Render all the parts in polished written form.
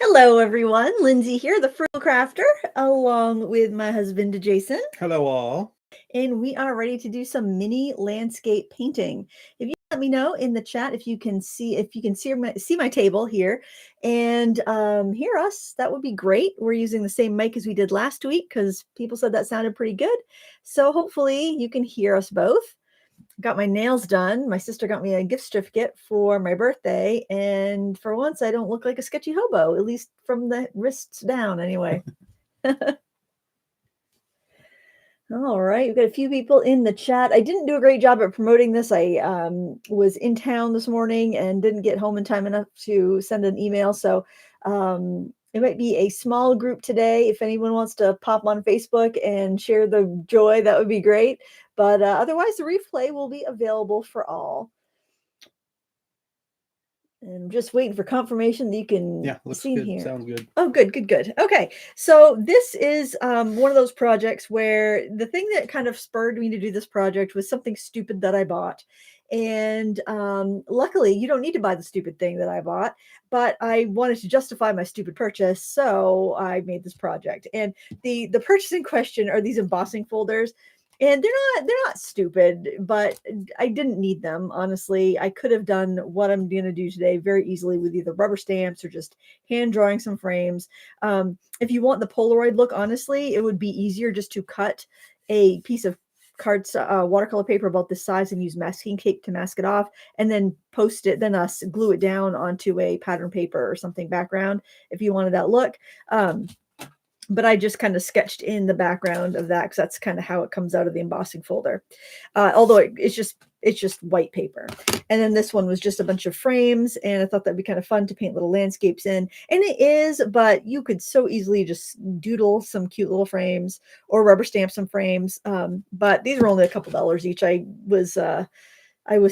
Hello, everyone. Lindsay here, the Frugal Crafter, along with my husband, Jason. Hello, all. And we are ready to do some mini landscape painting. If you let me know in the chat if you can see my table here and hear us, that would be great. We're using the same mic as we did last week because people said that sounded pretty good. So hopefully you can hear us both. Got my nails done. My sister got me a gift certificate for my birthday, and for once I don't look like a sketchy hobo, at least from the wrists down anyway. All right, we've got a few people in the chat. I didn't do a great job at promoting this. I was in town this morning and didn't get home in time enough to send an email, so it might be a small group today. If anyone wants to pop on Facebook and share the joy, that would be great. But otherwise, the replay will be available for all. And I'm just waiting for confirmation that you can see good. here. Sounds good. Oh, good. Okay, so this is one of those projects where the thing that kind of spurred me to do this project was something stupid that I bought. And luckily, you don't need to buy the stupid thing that I bought, but I wanted to justify my stupid purchase, so I made this project. And the purchase in question are these embossing folders. And they're not stupid, but I didn't need them, honestly. I could have done what I'm going to do today very easily with either rubber stamps or just hand drawing some frames. If you want the Polaroid look, honestly, it would be easier just to cut a piece of watercolor paper about this size and use masking tape to mask it off, and then post it, then glue it down onto a pattern paper or something background if you wanted that look. But I just kind of sketched in the background of that because that's kind of how it comes out of the embossing folder. Although it's just white paper. And then this one was just a bunch of frames, and I thought that'd be kind of fun to paint little landscapes in. And it is, but you could so easily just doodle some cute little frames or rubber stamp some frames. But these were only a couple dollars each. I was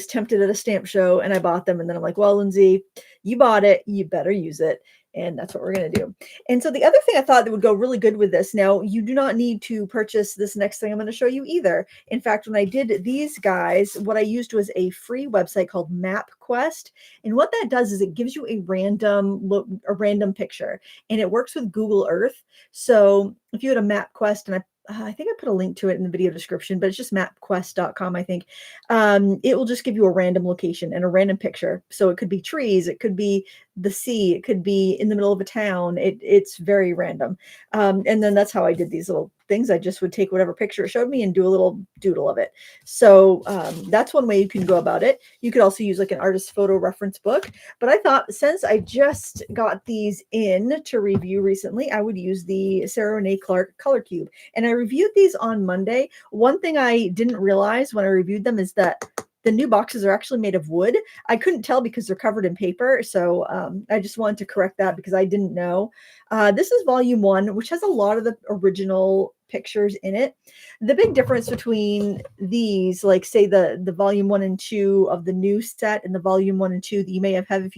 tempted at a stamp show and I bought them, and then I'm like, well, Lindsay, you bought it, you better use it. And that's what we're going to do. And so the other thing I thought that would go really good with this, now you do not need to purchase this next thing I'm going to show you either. In fact, when I did these guys, what I used was a free website called MapQuest. And what that does is it gives you a random picture, and it works with Google Earth. So if you had a MapQuest, and I think I put a link to it in the video description, but it's just mapquest.com, I think. It will just give you a random location and a random picture. So it could be trees, it could be the sea, it could be in the middle of a town. It's very random. And then that's how I did these little things. I just would take whatever picture it showed me and do a little doodle of it. So that's one way you can go about it. You could also use like an artist photo reference book. But I thought, since I just got these in to review recently, I would use the Sarah Renee Clark Color Cube. And I reviewed these on Monday. One thing I didn't realize when I reviewed them is that the new boxes are actually made of wood. I couldn't tell because they're covered in paper. So I just wanted to correct that because I didn't know. This is volume 1, which has a lot of the original pictures in it. The big difference between these, like say the volume 1 and 2 of the new set and the volume 1 and 2 that you may have if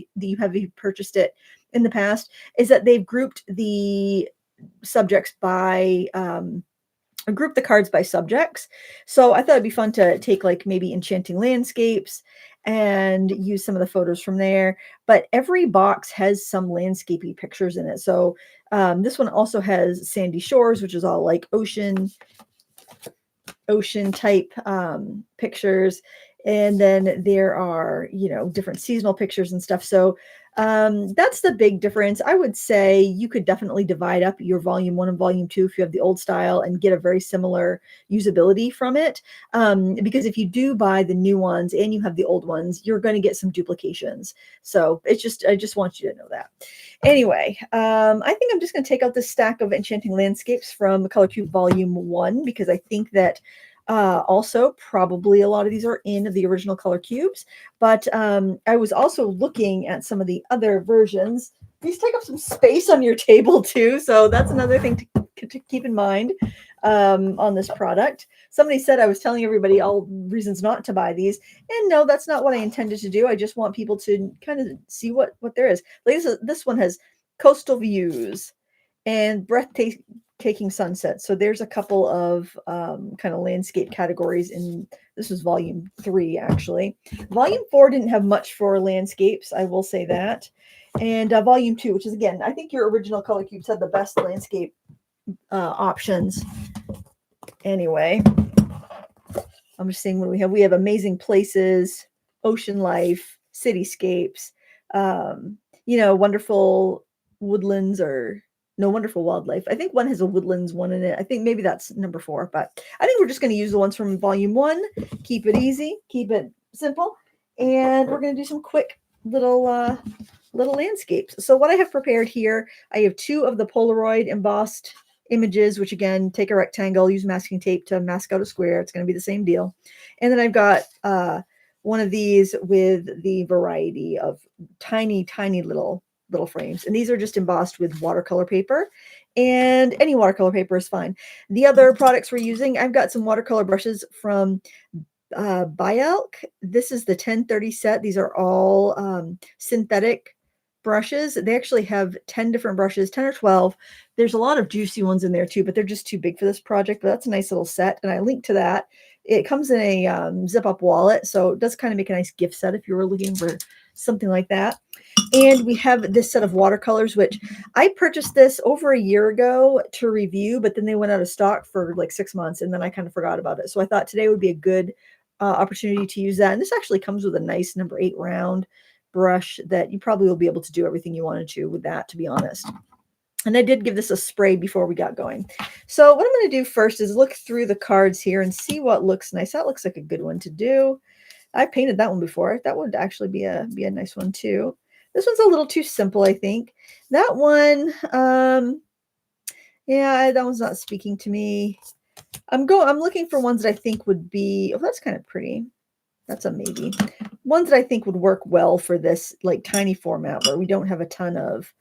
you purchased it in the past, is that they've grouped the subjects by group the cards by subjects. So I thought it'd be fun to take like maybe enchanting landscapes and use some of the photos from there. But every box has some landscapey pictures in it. So this one also has sandy shores, which is all like ocean type pictures. And then there are, different seasonal pictures and stuff. So that's the big difference. I would say you could definitely divide up your volume 1 and volume 2 if you have the old style and get a very similar usability from it. Because if you do buy the new ones and you have the old ones, you're going to get some duplications. So I just want you to know that. Anyway, I think I'm just going to take out this stack of Enchanting Landscapes from Color Cube Volume 1, because I think that also probably a lot of these are in the original Color Cubes. But I was also looking at some of the other versions. These take up some space on your table too, so that's another thing to keep in mind on this product. Somebody said I was telling everybody all reasons not to buy these, and no, that's not what I intended to do. I just want people to kind of see what there is. Like this one has coastal views and breathtaking sunset. So there's a couple of kind of landscape categories in this was volume 3 actually. Volume 4 didn't have much for landscapes, I will say that. And volume 2, which is, again, I think your original color cubes had the best landscape options. Anyway, I'm just saying what we have. We have amazing places, ocean life, cityscapes, wonderful woodlands, or no, wonderful wildlife. I think one has a woodlands one in it. I think maybe that's number 4, but I think we're just going to use the ones from volume 1. Keep it easy, keep it simple, and we're going to do some quick little landscapes. So what I have prepared here, I have 2 of the Polaroid embossed images, which, again, take a rectangle, use masking tape to mask out a square. It's going to be the same deal. And then I've got one of these with the variety of tiny little frames. And these are just embossed with watercolor paper, and any watercolor paper is fine. The other products we're using, I've got some watercolor brushes from Bialk. This is the 1030 set. These are all synthetic brushes. They actually have 10 different brushes, 10 or 12. There's a lot of juicy ones in there too, but they're just too big for this project. But that's a nice little set, and I linked to that. It comes in a zip-up wallet, so it does kind of make a nice gift set if you were looking for something like that. And we have this set of watercolors, which I purchased this over a year ago to review, but then they went out of stock for like 6 months, and then I kind of forgot about it. So I thought today would be a good opportunity to use that. And this actually comes with a nice number 8 round brush that you probably will be able to do everything you wanted to with that, to be honest. And I did give this a spray before we got going. So what I'm going to do first is look through the cards here and see what looks nice. That looks like a good one to do. I painted that one before. That would actually be a nice one too. This one's a little too simple, I think. That one, yeah, that one's not speaking to me. I'm looking for ones that I think would be, oh, that's kind of pretty. That's a maybe. Ones that I think would work well for this like tiny format where we don't have a ton of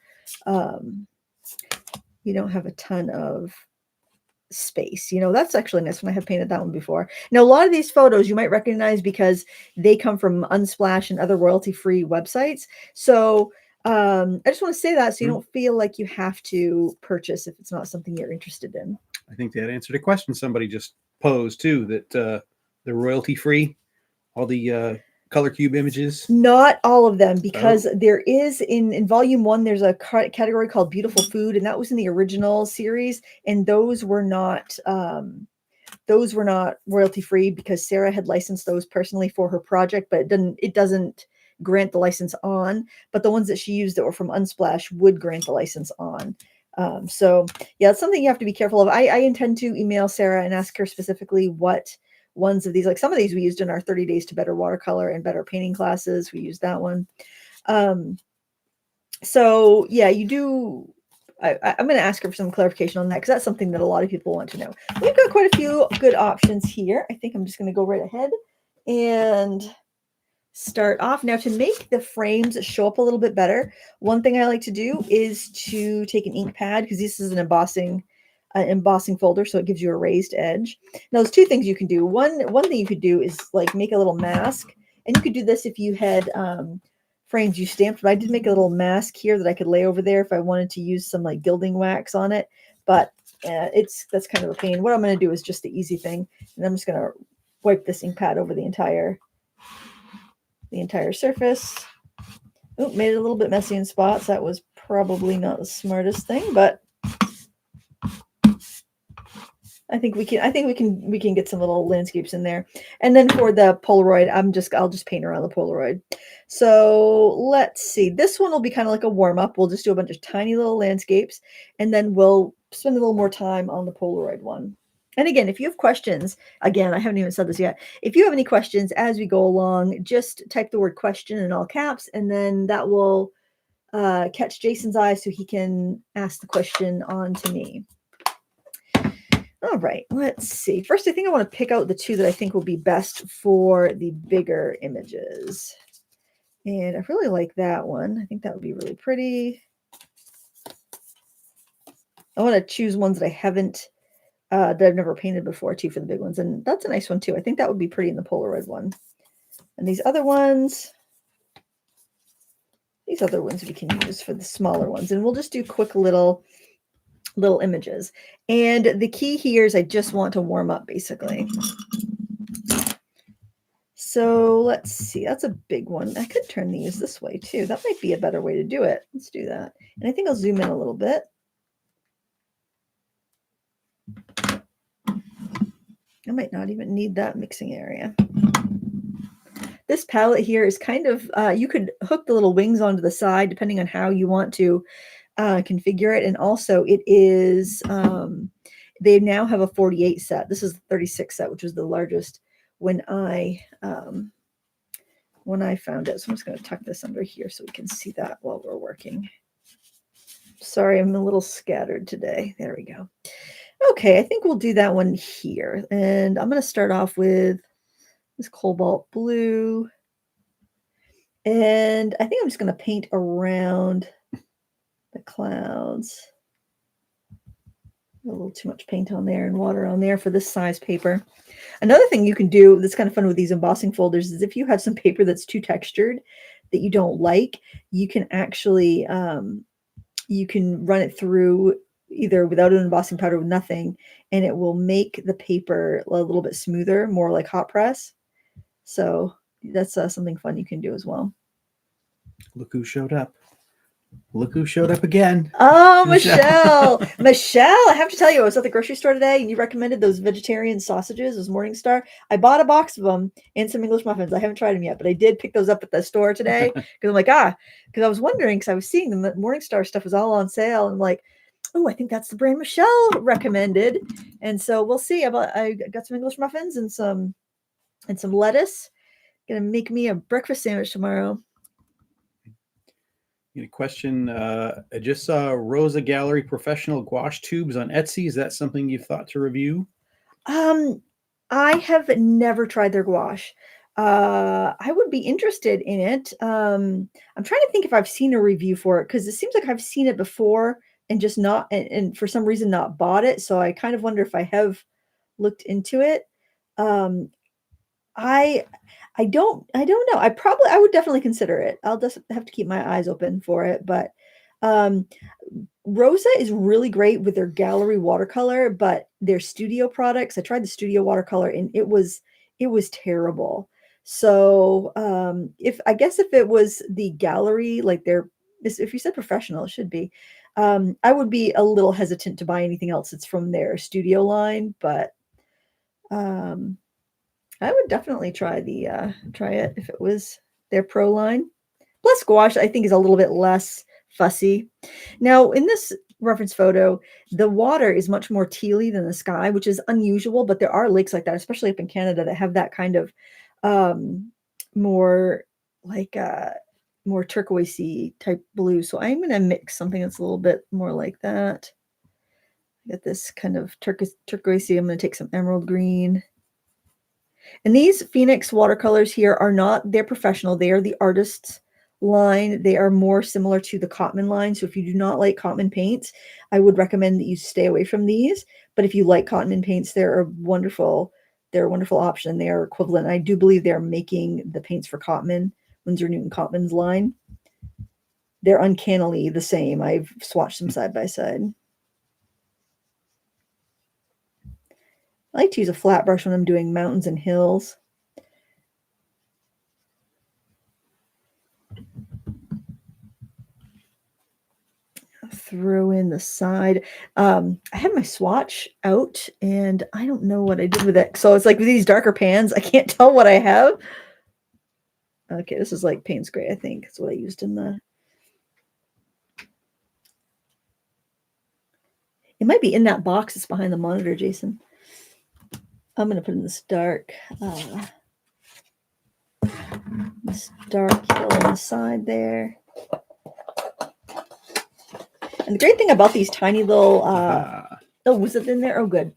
space. That's actually nice one. I have painted that one before. Now, a lot of these photos you might recognize because they come from Unsplash and other royalty-free websites. So I just want to say that so you don't feel like you have to purchase if it's not something you're interested in. I think that answered a question somebody just posed too, that they're royalty-free, all the color cube images. Not all of them, because there is in volume 1, there's a category called beautiful food, and that was in the original series, and those were not royalty free because Sarah had licensed those personally for her project, but it doesn't grant the license on. But the ones that she used that were from Unsplash would grant the license on. So yeah, it's something you have to be careful of. I intend to email Sarah and ask her specifically what ones of these, like some of these we used in our 30 days to better watercolor and better painting classes. We used that one. So yeah, you do. I'm going to ask her for some clarification on that, because that's something that a lot of people want to know. We've got quite a few good options here. I think I'm just going to go right ahead and start off. Now, to make the frames show up a little bit better, one thing I like to do is to take an ink pad, because this is an embossing folder, so it gives you a raised edge. Now, there's 2 things you can do. One thing you could do is like make a little mask, and you could do this if you had frames you stamped, but I did make a little mask here that I could lay over there if I wanted to use some like gilding wax on it. But that's kind of a pain. What I'm going to do is just the easy thing, and I'm just going to wipe this ink pad over the entire surface. Oh, made it a little bit messy in spots. That was probably not the smartest thing, but I think we can get some little landscapes in there. And then for the Polaroid, I'll just paint around the Polaroid. So let's see. This one will be kind of like a warm-up. We'll just do a bunch of tiny little landscapes, and then we'll spend a little more time on the Polaroid one. And again, if you have questions, again, I haven't even said this yet. If you have any questions as we go along, just type the word question in all caps, and then that will catch Jason's eye so he can ask the question on to me. All right, let's see. First, I think I want to pick out the 2 that I think will be best for the bigger images. And I really like that one. I think that would be really pretty. I want to choose ones that I haven't, that I've never painted before too for the big ones. And that's a nice one too. I think that would be pretty in the Polaroid one. And these other ones we can use for the smaller ones. And we'll just do quick little images. And the key here is I just want to warm up, basically. So let's see, that's a big one. I could turn these this way too. That might be a better way to do it. Let's do that. And I think I'll zoom in a little bit. I might not even need that mixing area. This palette here is kind of, you could hook the little wings onto the side depending on how you want to configure it. And also it is, they now have a 48 set. This is the 36 set, which was the largest when I found it. So I'm just going to tuck this under here so we can see that while we're working. Sorry, I'm a little scattered today. There we go. Okay, I think we'll do that one here. And I'm going to start off with this cobalt blue. And I think I'm just going to paint around the clouds. A little too much paint on there and water on there for this size paper. Another thing you can do that's kind of fun with these embossing folders is if you have some paper that's too textured that you don't like, you can actually, you can run it through either without an embossing powder with nothing, and it will make the paper a little bit smoother, more like hot press. So that's something fun you can do as well. Look who showed up. Look who showed up again. Oh, Michelle. Michelle, I have to tell you, I was at the grocery store today and you recommended those vegetarian sausages, those Morningstar. I bought a box of them and some English muffins. I haven't tried them yet, but I did pick those up at the store today because I'm like, because I was wondering, because I was seeing the Morningstar stuff was all on sale. And I'm like, oh, I think that's the brand Michelle recommended. And so we'll see. I got some English muffins and some lettuce. Gonna make me a breakfast sandwich tomorrow. A question. I just saw Rosa Gallery professional gouache tubes on Etsy. Is that something you've thought to review? I have never tried their gouache. I would be interested in it. I'm trying to think if I've seen a review for it because it seems like I've seen it before and just not, and for some reason not bought it. So I kind of wonder if I have looked into it. I don't know. I would definitely consider it. I'll just have to keep my eyes open for it. But Rosa is really great with their gallery watercolor, but their studio products, I tried the studio watercolor and it was terrible. So if it was the gallery, like if you said professional, it should be. I would be a little hesitant to buy anything else that's from their studio line, but I would definitely try it if it was their pro line. Plus gouache, I think, is a little bit less fussy. Now, in this reference photo, the water is much more tealy than the sky, which is unusual, but there are lakes like that, especially up in Canada, that have that kind of more turquoisey type blue. So I'm going to mix something that's a little bit more like that. Get this kind of turquoisey. I'm going to take some emerald green. And these Phoenix watercolors here they're professional. They are the artist's line. They are more similar to the Cotman line. So if you do not like Cotman paints, I would recommend that you stay away from these. But if you like Cotman paints, they're a wonderful option. They are equivalent. I do believe they're making the paints for Cotman, Winsor Newton Cotman's line. They're uncannily the same. I've swatched them side by side. I like to use a flat brush when I'm doing mountains and hills. Throw in the side. I had my swatch out and I don't know what I did with it. So it's like with these darker pans, I can't tell what I have. Okay, this is like Payne's Gray, I think. That's what I used in the... It might be in that box that's behind the monitor, Jason. I'm going to put in this dark hill on the side there. And the great thing about these tiny little, oh, was it in there? Oh, good.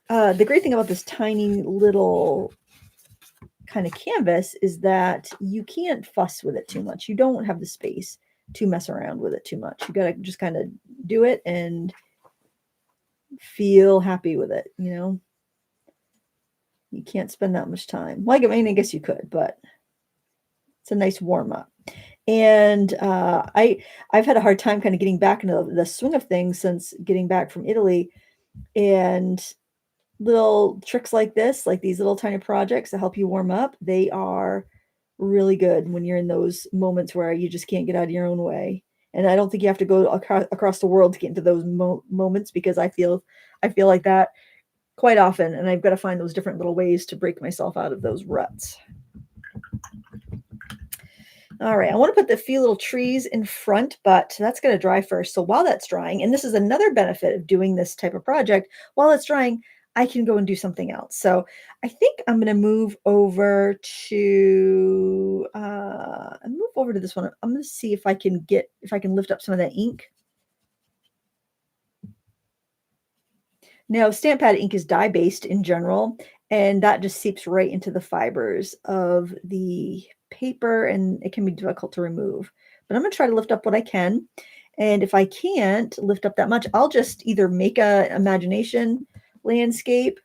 The great thing about this tiny little kind of canvas is that you can't fuss with it too much. You don't have the space to mess around with it too much. You got to just kind of do it and feel happy with it, you know? You can't spend that much time. Like, I mean, I guess you could, but it's a nice warm up. And I've had a hard time kind of getting back into the swing of things since getting back from Italy. And little tricks like this, like these little tiny projects that help you warm up, they are really good when you're in those moments where you just can't get out of your own way. And I don't think you have to go across the world to get into those moments, because I feel like that quite often, and I've got to find those different little ways to break myself out of those ruts. All right, I want to put the few little trees in front, but that's going to dry first. So while that's drying, and this is another benefit of doing this type of project, while it's drying, I can go and do something else. So I think I'm going to move over to this one. I'm going to see if I can lift up some of that ink. Now, stamp pad ink is dye-based in general, and that just seeps right into the fibers of the paper, and it can be difficult to remove. But I'm going to try to lift up what I can. And if I can't lift up that much, I'll just either make a imagination landscape,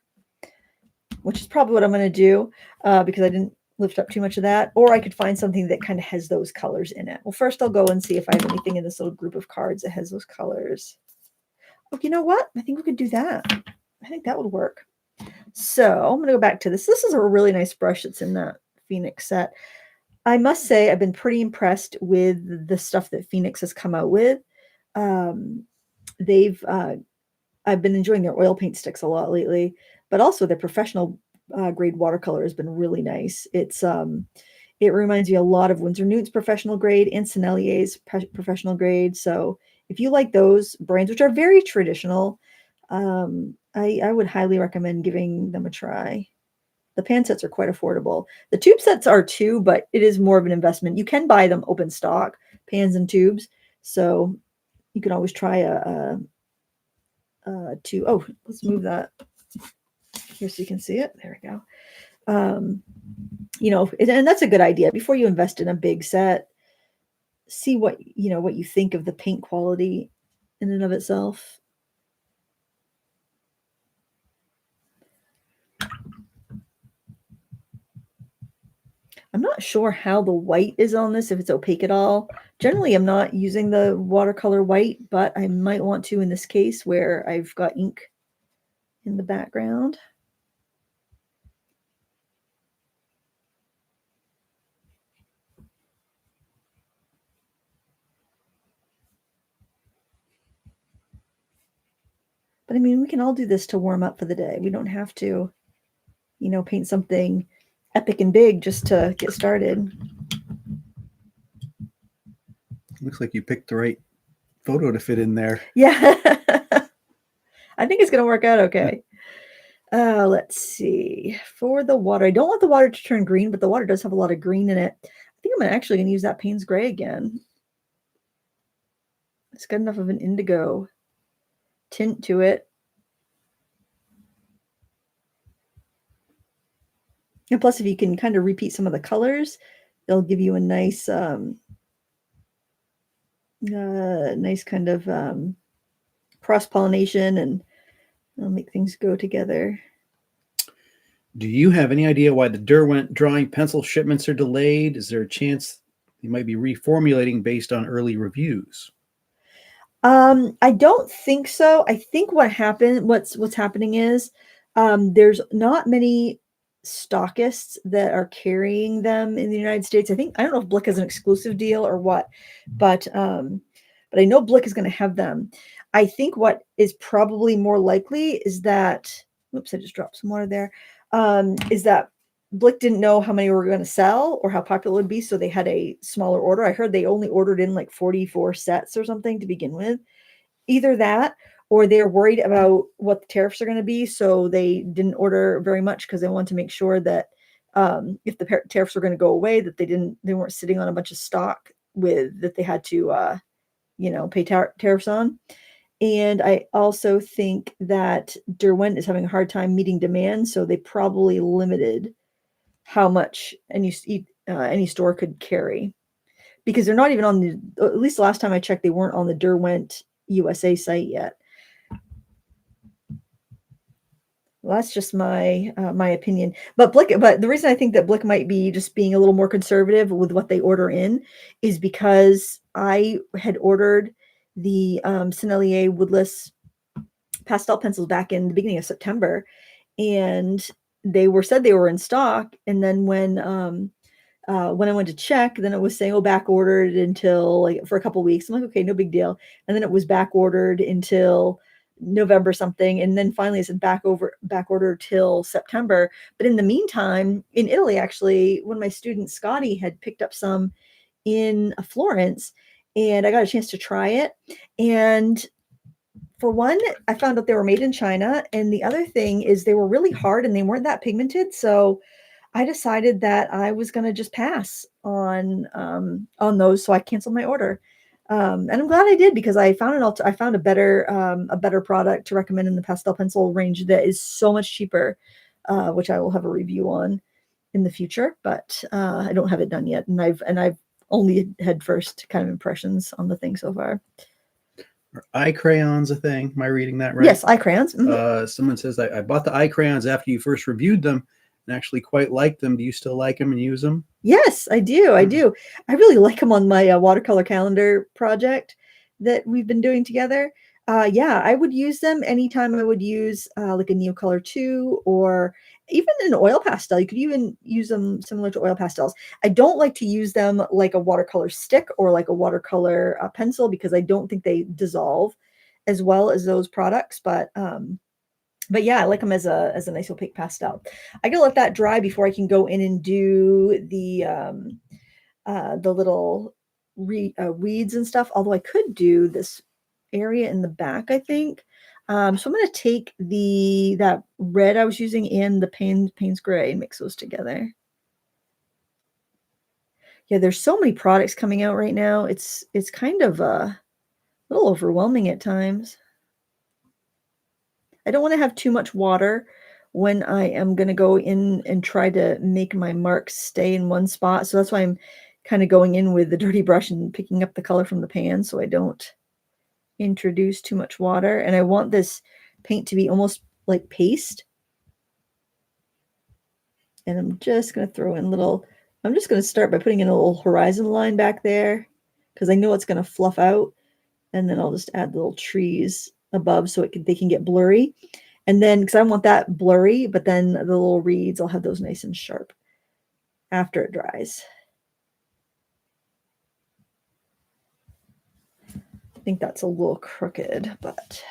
which is probably what I'm going to do, because I didn't lift up too much of that, or I could find something that kind of has those colors in it. Well, first I'll go and see if I have anything in this little group of cards that has those colors. Oh, you know what? I think we could do that. I think that would work. So I'm going to go back to this. This is a really nice brush that's in that Phoenix set. I must say I've been pretty impressed with the stuff that Phoenix has come out with. I've been enjoying their oil paint sticks a lot lately, but also their professional grade watercolor has been really nice. It reminds me a lot of Winsor Newton's professional grade and Sennelier's professional grade. So if you like those brands, which are very traditional, I would highly recommend giving them a try. The pan sets are quite affordable. The tube sets are too, but it is more of an investment. You can buy them open stock, pans and tubes. So you can always try a tube. Oh, let's move that here so you can see it. There we go. And that's a good idea. Before you invest in a big set, see what you think of the paint quality in and of itself. I'm not sure how the white is on this, if it's opaque at all. Generally, I'm not using the watercolor white, but I might want to in this case where I've got ink in the background. But I mean, we can all do this to warm up for the day. We don't have to, paint something epic and big just to get started. Looks like you picked the right photo to fit in there. Yeah. I think it's going to work out okay. Let's see. For the water, I don't want the water to turn green, but the water does have a lot of green in it. I think I'm actually going to use that Payne's Gray again. It's got enough of an indigo tint to it. And plus, if you can kind of repeat some of the colors, it'll give you a nice, nice kind of cross-pollination, and it'll make things go together. Do you have any idea why the Derwent drawing pencil shipments are delayed? Is there a chance they might be reformulating based on early reviews? I don't think so. I think what's happening is there's not many stockists that are carrying them in the United States. I don't know if Blick has an exclusive deal or what, but I know Blick is going to have them. I think what is probably more likely is that, oops, I just dropped some water there, is that Blick didn't know how many were going to sell or how popular it would be, so they had a smaller order. I heard they only ordered in like 44 sets or something to begin with. Either that, or they're worried about what the tariffs are going to be, so they didn't order very much because they wanted to make sure that if the tariffs were going to go away, that they weren't sitting on a bunch of stock that they had to pay tariffs on. And I also think that Derwent is having a hard time meeting demand, so they probably limited how much any store could carry, because they're not even on at least last time I checked, they weren't on the Derwent USA site yet. Well, that's just my opinion. But the reason I think that Blick might be just being a little more conservative with what they order in is because I had ordered the Sennelier woodless pastel pencils back in the beginning of September, and they said they were in stock. And then when I went to check, then it was saying, oh, back ordered until like for a couple weeks. I'm like, okay, no big deal. And then it was back ordered until November something. And then finally it said back order till September. But in the meantime, in Italy, actually, one of my students, Scotty, had picked up some in Florence, and I got a chance to try it. And for one, I found out they were made in China. And the other thing is they were really hard and they weren't that pigmented. So I decided that I was going to just pass on those. So I canceled my order. And I'm glad I did, because I found I found a better product to recommend in the pastel pencil range that is so much cheaper, which I will have a review on in the future, but I don't have it done yet. And I've only had first kind of impressions on the thing so far. Are eye crayons a thing? Am I reading that right? Yes, eye crayons. Mm-hmm. Someone says, I bought the eye crayons after you first reviewed them and actually quite liked them. Do you still like them and use them? Yes, I do. I do. I really like them on my watercolor calendar project that we've been doing together. Yeah, I would use them anytime I would use like a Neocolor 2 or even an oil pastel. You could even use them similar to oil pastels. I don't like to use them like a watercolor stick or like a watercolor pencil, because I don't think they dissolve as well as those products. But yeah, I like them as a nice opaque pastel. I gotta let that dry before I can go in and do the little weeds and stuff. Although I could do this area in the back, I think. So I'm gonna take that red I was using and the Payne's gray and mix those together. Yeah, there's so many products coming out right now. It's kind of a little overwhelming at times. I don't want to have too much water when I am going to go in and try to make my marks stay in one spot. So that's why I'm kind of going in with the dirty brush and picking up the color from the pan, so I don't introduce too much water. And I want this paint to be almost like paste. And I'm just going to throw in I'm just going to start by putting in a little horizon line back there, because I know it's going to fluff out. And then I'll just add little trees above so they can get blurry. And then, because I want that blurry, but then the little reeds, I'll have those nice and sharp after it dries. I think that's a little crooked, but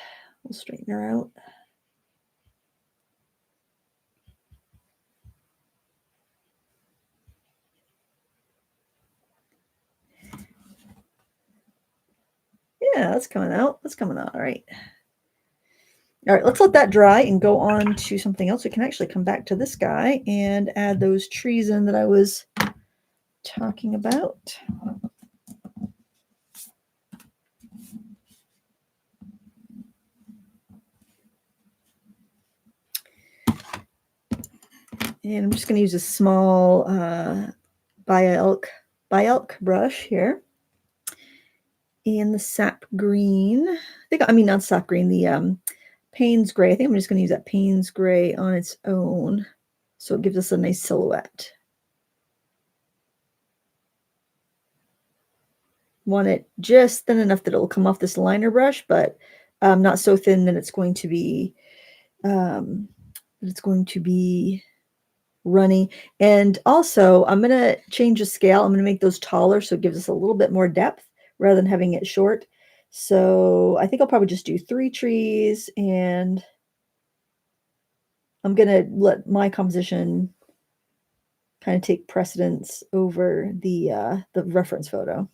we'll straighten her out. Yeah, that's coming out. That's coming out. All right. All right, let's let that dry and go on to something else. We can actually come back to this guy and add those trees in that I was talking about. And I'm just going to use a small Bielk brush here. And the sap green. Not sap green, the Payne's gray. I think I'm just going to use that Payne's gray on its own, so it gives us a nice silhouette. Want it just thin enough that it will come off this liner brush, but not so thin that it's going to be runny. And also, I'm going to change the scale. I'm going to make those taller, so it gives us a little bit more depth rather than having it short. So I think I'll probably just do 3 trees, and I'm going to let my composition kind of take precedence over the reference photo.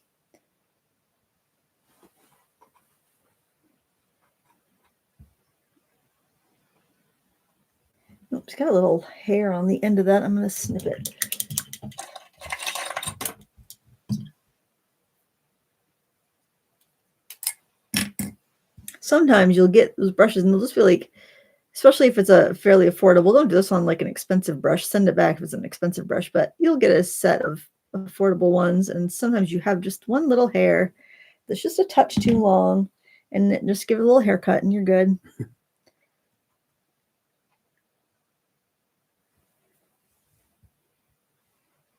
Oops, got a little hair on the end of that. I'm going to snip it. Sometimes you'll get those brushes and they'll just feel like, especially if it's a fairly affordable, don't do this on like an expensive brush. Send it back if it's an expensive brush, but you'll get a set of affordable ones. And sometimes you have just one little hair that's just a touch too long, and just give it a little haircut and you're good.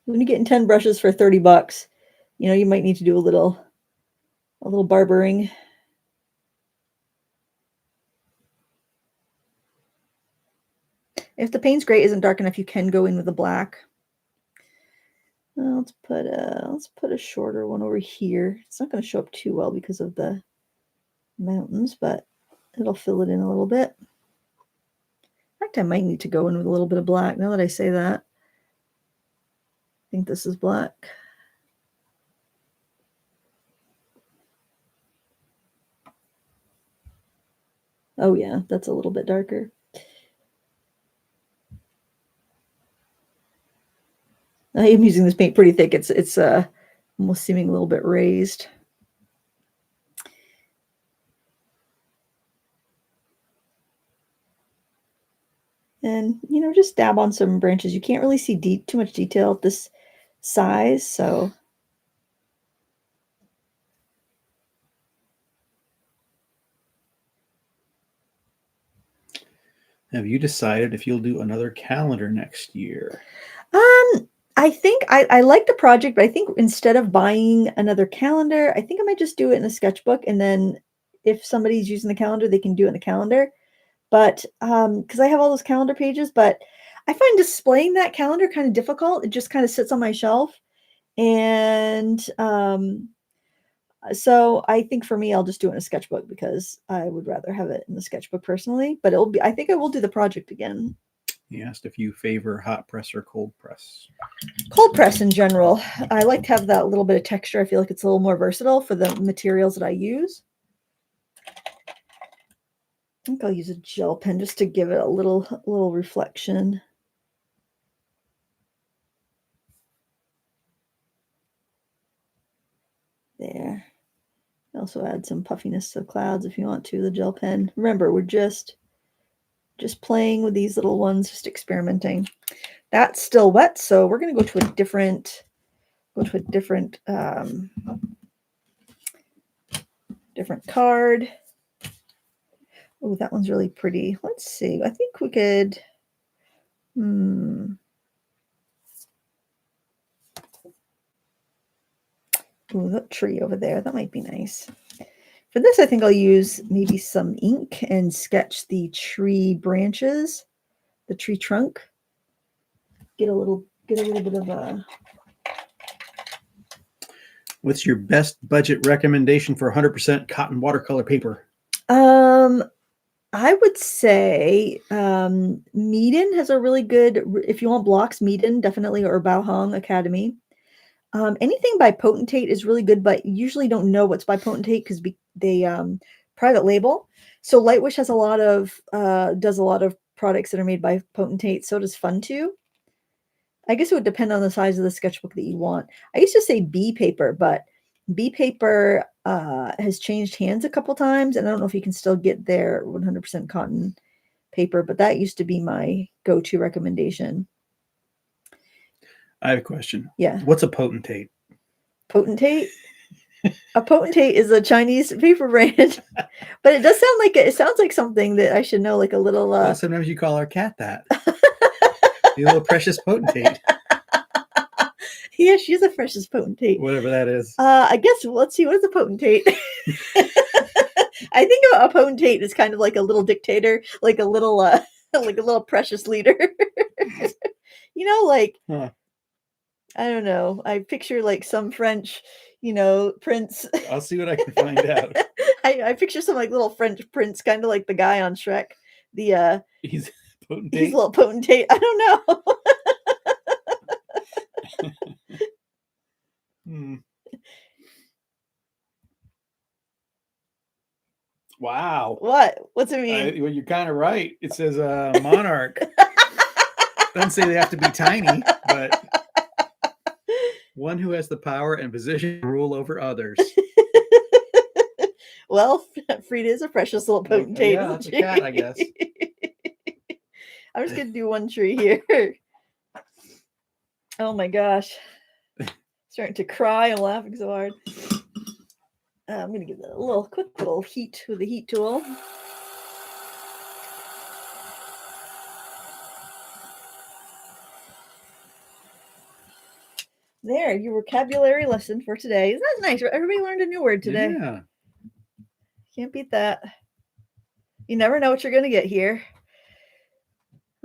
When you're getting 10 brushes for $30, you might need to do a little barbering. If the paint's gray isn't dark enough, you can go in with a black. Let's put a shorter one over here. It's not going to show up too well because of the mountains, but it'll fill it in a little bit. In fact, I might need to go in with a little bit of black now that I say that. I think this is black. Oh yeah, that's a little bit darker. I am using this paint pretty thick. It's almost seeming a little bit raised. And, you know, just dab on some branches. You can't really see too much detail at this size, so. Have you decided if you'll do another calendar next year? I think I like the project, but I think instead of buying another calendar, I think I might just do it in a sketchbook. And then if somebody's using the calendar, they can do it in the calendar. But because I have all those calendar pages, but I find displaying that calendar kind of difficult. It just kind of sits on my shelf. And so I think for me, I'll just do it in a sketchbook because I would rather have it in the sketchbook personally. But I think I will do the project again. He asked if you favor hot press or cold press. Cold press in general. I like to have that little bit of texture. I feel like it's a little more versatile for the materials that I use. I think I'll use a gel pen just to give it a little reflection. There. Also add some puffiness to the clouds if you want to, the gel pen. Remember, we're just playing with these little ones, just experimenting. That's still wet, so we're going to go to a different different card. Oh, that one's really pretty. Let's see. I think we could. Oh, that tree over there. That might be nice. For this, I think I'll use maybe some ink and sketch the tree branches, the tree trunk. Get a little bit of a. What's your best budget recommendation for 100% cotton watercolor paper? I would say Meeden has a really good. If you want blocks, Meeden definitely, or Bao Academy. Anything by Potentate is really good, but you usually don't know what's by Potentate because they private label. So Lightwish has does a lot of products that are made by Potentate. So does Fun2. I guess it would depend on the size of the sketchbook that you want. I used to say B paper, but B paper has changed hands a couple times, and I don't know if you can still get their 100% cotton paper, but that used to be my go-to recommendation. I have a question. Yeah. What's a potentate? Potentate? A potentate is a Chinese paper brand, but it does sound like it sounds like something that I should know, like a little. Well, sometimes you call our cat that. The little precious potentate. Yeah, she's a precious potentate. Whatever that is. I guess let's see. What is a potentate? I think a potentate is kind of like a little dictator, like a little, like a little precious leader. You know, like. Huh. I don't know. I picture like some French, prince. I'll see what I can find out. I picture some like little French prince, kind of like the guy on Shrek. He's potentate. He's a little potentate. I don't know. Wow. What? What's it mean? Well, you're kind of right. It says monarch. Doesn't say they have to be tiny, but one who has the power and position to rule over others. Well, Frida is a precious little potentate. Yeah, that's a cat, I guess. I'm just going to do one tree here. Oh my gosh. Starting to cry. I'm laughing so hard. I'm going to give that a quick little heat with the heat tool. There, your vocabulary lesson for today. Isn't that nice? Everybody learned a new word today. Yeah. Can't beat that. You never know what you're going to get here.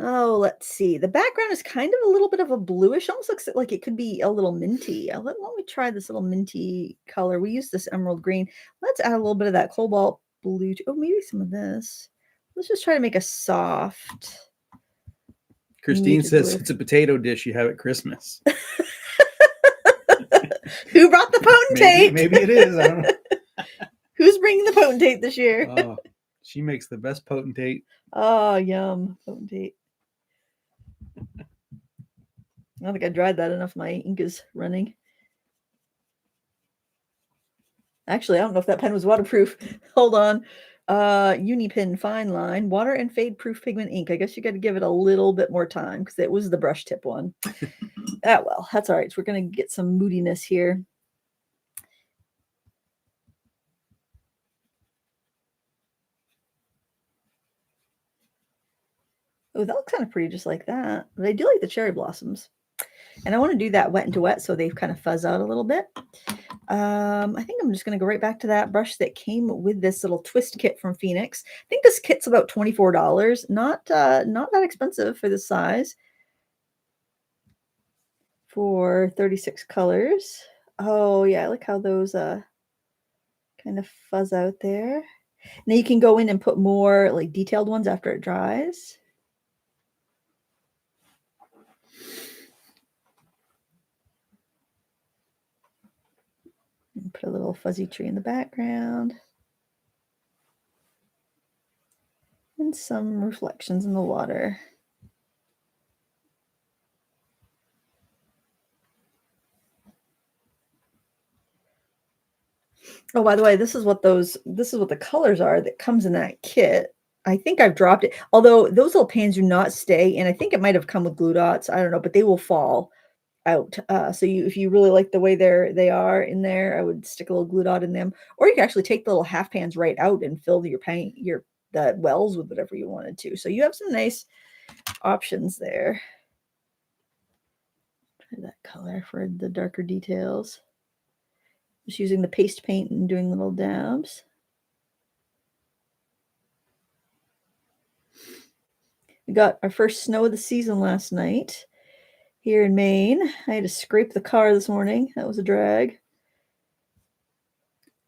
Oh, let's see. The background is kind of a little bit of a bluish, almost looks like it could be a little minty. Let me try this little minty color. We use this emerald green. Let's add a little bit of that cobalt blue. Oh, maybe some of this. Let's just try to make a soft. Christine says it's a potato dish you have at Christmas. Who brought the potentate? Maybe it is. I don't know. Who's bringing the potentate this year? Oh, she makes the best potentate. Oh, yum. Potentate. I don't think I dried that enough. My ink is running. Actually, I don't know if that pen was waterproof. Hold on. Unipin fine line, water and fade proof pigment ink. I guess you got to give it a little bit more time because it was the brush tip one. Well, that's all right. So we're going to get some moodiness here. Oh, that looks kind of pretty just like that. But I do like the cherry blossoms. And I want to do that wet into wet so they kind of fuzz out a little bit. I think I'm just going to go right back to that brush that came with this little twist kit from Phoenix. I think this kit's about $24. Not that expensive for this size. For 36 colors. Oh, yeah, I like how those kind of fuzz out there. Now you can go in and put more like detailed ones after it dries. And put a little fuzzy tree in the background. And some reflections in the water. Oh, by the way, this is what the colors are that comes in that kit. I think I've dropped it. Although those little pans do not stay, and I think it might have come with glue dots. I don't know, but they will fall out. So if you really like the way they are in there, I would stick a little glue dot in them. Or you can actually take the little half pans right out and fill the wells with whatever you wanted to. So you have some nice options there. Try that color for the darker details. Just using the paste paint and doing little dabs. We got our first snow of the season last night here in Maine. I had to scrape the car this morning. That was a drag.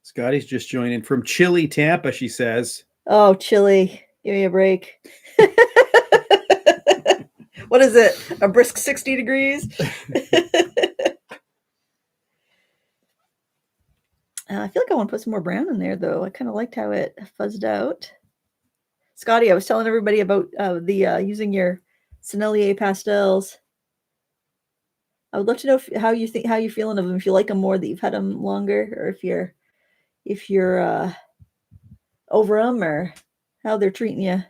Scotty's just joining from chilly Tampa, she says. Oh, chilly. Give me a break. What is it? A brisk 60 degrees? I feel like I want to put some more brown in there, though. I kind of liked how it fuzzed out. Scotty, I was telling everybody about using your Sennelier pastels. I would love to know how you're feeling of them. If you like them more that you've had them longer, or if you're over them, or how they're treating you.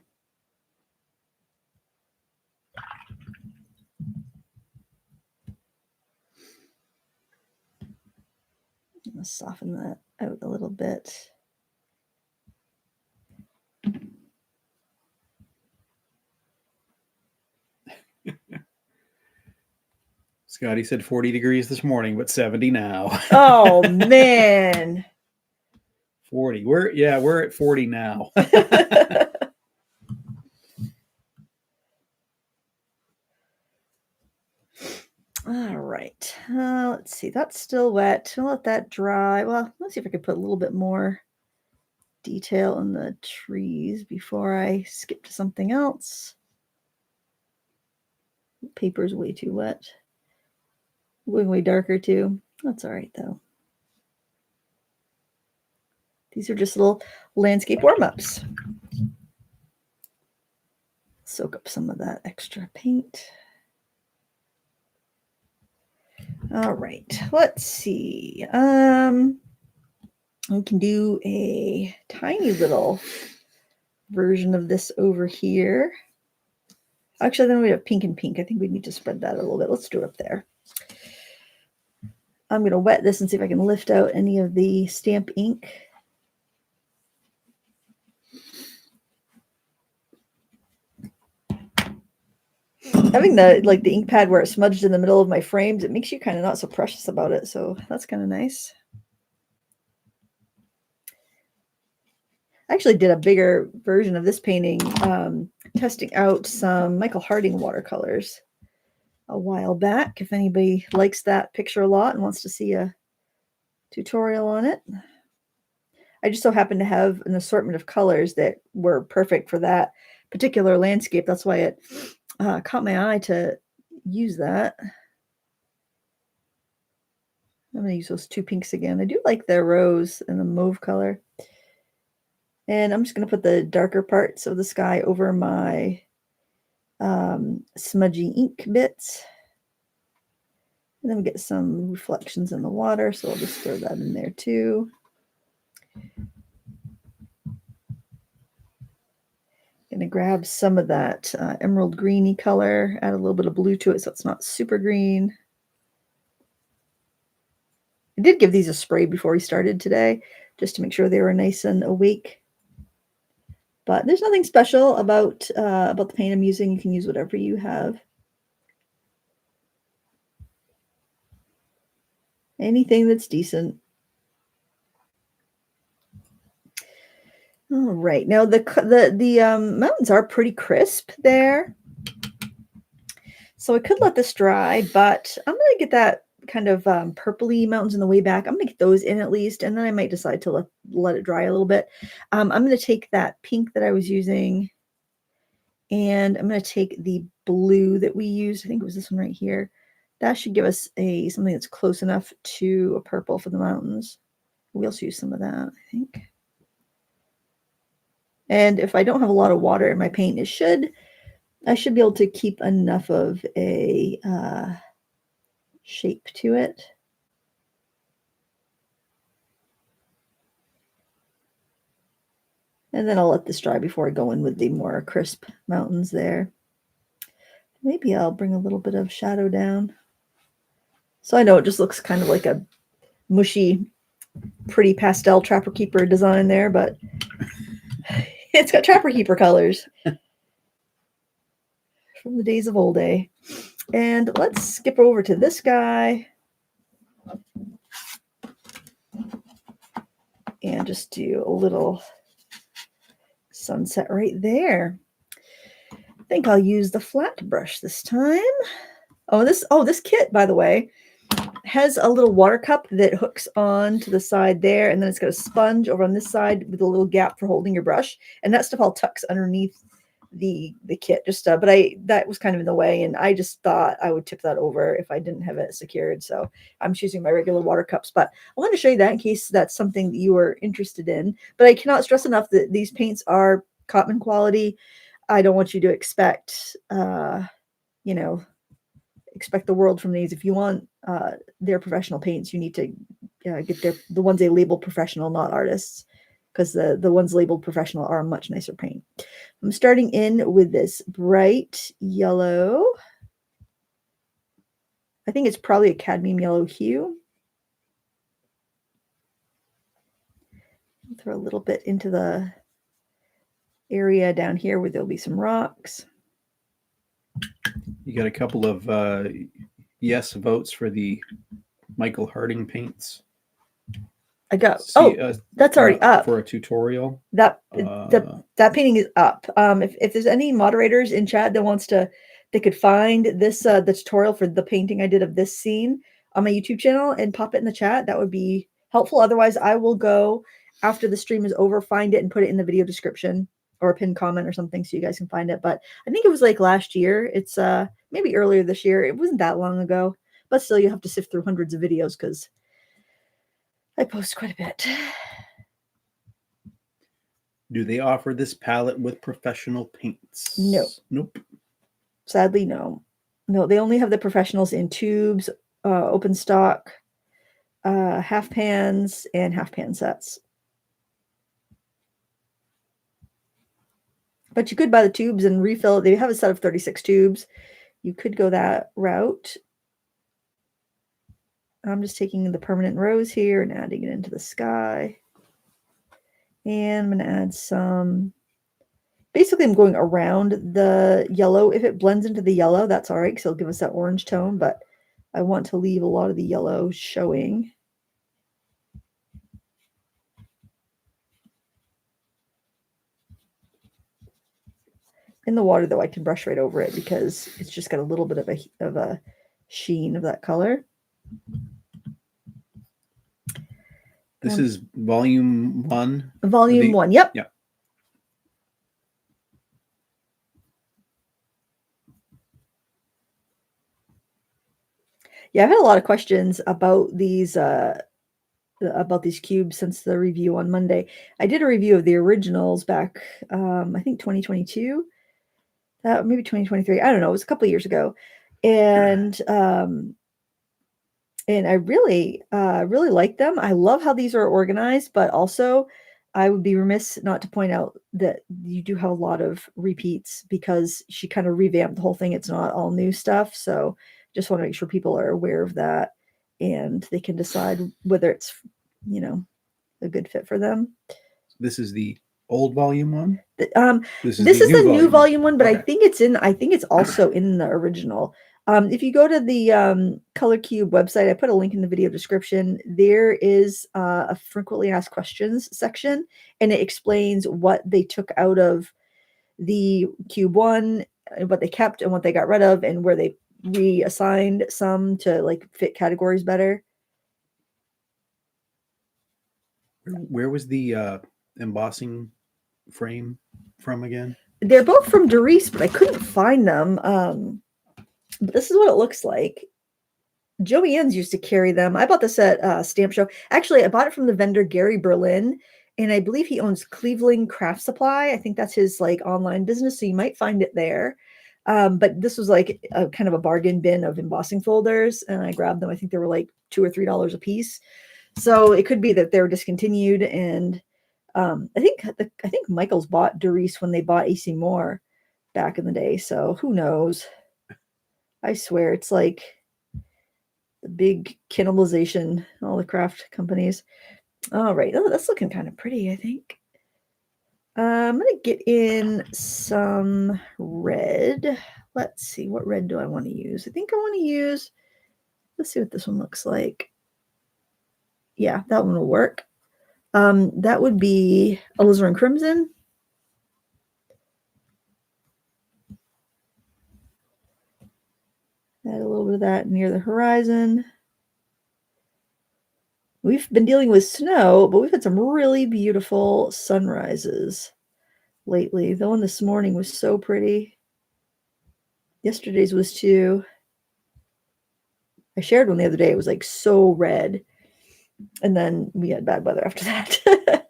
I'm gonna soften that out a little bit. Scotty said 40 degrees this morning, but 70 now. Oh man. 40. We're at 40 now. All right. Let's see. That's still wet. I'll let that dry. Well, let's see if I can put a little bit more detail in the trees before I skip to something else. Paper's way too wet. Going way darker too. That's all right though. These are just little landscape warm-ups. Soak up some of that extra paint. All right, let's see. We can do a tiny little version of this over here. Actually, then we have pink and pink. I think we need to spread that a little bit. Let's do it up there. I'm going to wet this and see if I can lift out any of the stamp ink. Having the ink pad where it's smudged in the middle of my frames, it makes you kind of not so precious about it. So that's kind of nice. I actually did a bigger version of this painting, testing out some Michael Harding watercolors a while back. If anybody likes that picture a lot and wants to see a tutorial on it. I just so happened to have an assortment of colors that were perfect for that particular landscape. That's why it caught my eye to use that. I'm going to use those two pinks again. I do like the rose and the mauve color. And I'm just going to put the darker parts of the sky over my smudgy ink bits. And then we get some reflections in the water, so I'll just throw that in there too. Going to grab some of that emerald greeny color, add a little bit of blue to it so it's not super green. I did give these a spray before we started today, just to make sure they were nice and awake. But there's nothing special about the paint I'm using. You can use whatever you have. Anything that's decent. All right, now the mountains are pretty crisp there, so I could let this dry, but I'm gonna get that kind of purpley mountains in the way back. I'm gonna get those in at least, and then I might decide to let it dry a little bit. I'm gonna take that pink that I was using, and I'm gonna take the blue that we used. I think it was this one right here. That should give us something that's close enough to a purple for the mountains. We also use some of that, I think. And if I don't have a lot of water in my paint, I should be able to keep enough of a shape to it. And then I'll let this dry before I go in with the more crisp mountains there. Maybe I'll bring a little bit of shadow down. So I know it just looks kind of like a mushy, pretty pastel Trapper Keeper design there, but it's got Trapper Keeper colors from the days of old day. And let's skip over to this guy and just do a little sunset right there. I think I'll use the flat brush this time. This kit, by the way, has a little water cup that hooks on to the side there, and then it's got a sponge over on this side with a little gap for holding your brush, and that stuff all tucks underneath the kit. But that was kind of in the way, and I just thought I would tip that over if I didn't have it secured, so I'm choosing my regular water cups. But I wanted to show you that in case that's something that you are interested in. But I cannot stress enough that these paints are Cotman quality. I don't want you to expect expect the world from these. If you want their professional paints, you need to get the ones they label professional, not artists, because the ones labeled professional are a much nicer paint. I'm starting in with this bright yellow. I think it's probably a cadmium yellow hue. I'll throw a little bit into the area down here where there'll be some rocks. You got a couple of yes votes for the Michael Harding paints. I got that's already up for a tutorial. That painting is up. If there's any moderators in chat that could find this the tutorial for the painting I did of this scene on my YouTube channel and pop it in the chat, that would be helpful. Otherwise, I will go after the stream is over, find it and put it in the video description or a pinned comment or something so you guys can find it. But I think it was like last year. It's maybe earlier this year. It wasn't that long ago, but still you have to sift through hundreds of videos because I post quite a bit. Do they offer this palette with professional paints? No. Nope. Sadly, no. No, they only have the professionals in tubes, open stock, half pans, and half pan sets. But you could buy the tubes and refill it. They have a set of 36 tubes. You could go that route. I'm just taking the permanent rose here and adding it into the sky. And I'm going to add some. Basically, I'm going around the yellow. If it blends into the yellow, that's all right because it'll give us that orange tone. But I want to leave a lot of the yellow showing. In the water, though, I can brush right over it because it's just got a little bit of a sheen of that color. This is volume 1? Volume 1, yep. Yeah. Yeah, I've had a lot of questions about these cubes since the review on Monday. I did a review of the originals back, I think 2022, maybe 2023. I don't know. It was a couple of years ago, and I really like them. I love how these are organized, but also I would be remiss not to point out that you do have a lot of repeats because she kind of revamped the whole thing. It's not all new stuff, so just want to make sure people are aware of that and they can decide whether it's, a good fit for them. This is the old volume 1? This is the new volume 1, but okay. I think it's also in the original. If you go to the Color Cube website, I put a link in the video description. There is a frequently asked questions section, and it explains what they took out of the Cube 1, and what they kept and what they got rid of, and where they reassigned some to like fit categories better. Where was the embossing frame from again? They're both from Doris, but I couldn't find them. But this is what it looks like. Joann's used to carry them. I bought this at Stamp Show. Actually, I bought it from the vendor Gary Berlin, and I believe he owns Cleveland Craft Supply. I think that's his like online business, so you might find it there. But this was like a kind of a bargain bin of embossing folders, and I grabbed them. I think they were like $2 or $3 a piece. So it could be that they're discontinued, and I think Michael's bought Doris when they bought AC Moore back in the day. So who knows? I swear it's like the big cannibalization, all the craft companies. All right. Oh, that's looking kind of pretty, I think. I'm going to get in some red. Let's see. What red do I want to use? I think I want to use, let's see what this one looks like. Yeah, that one will work. That would be alizarin crimson. Add a little bit of that near the horizon. We've been dealing with snow, but we've had some really beautiful sunrises lately. The one this morning was so pretty. Yesterday's was too. I shared one the other day. It was like so red. And then we had bad weather after that.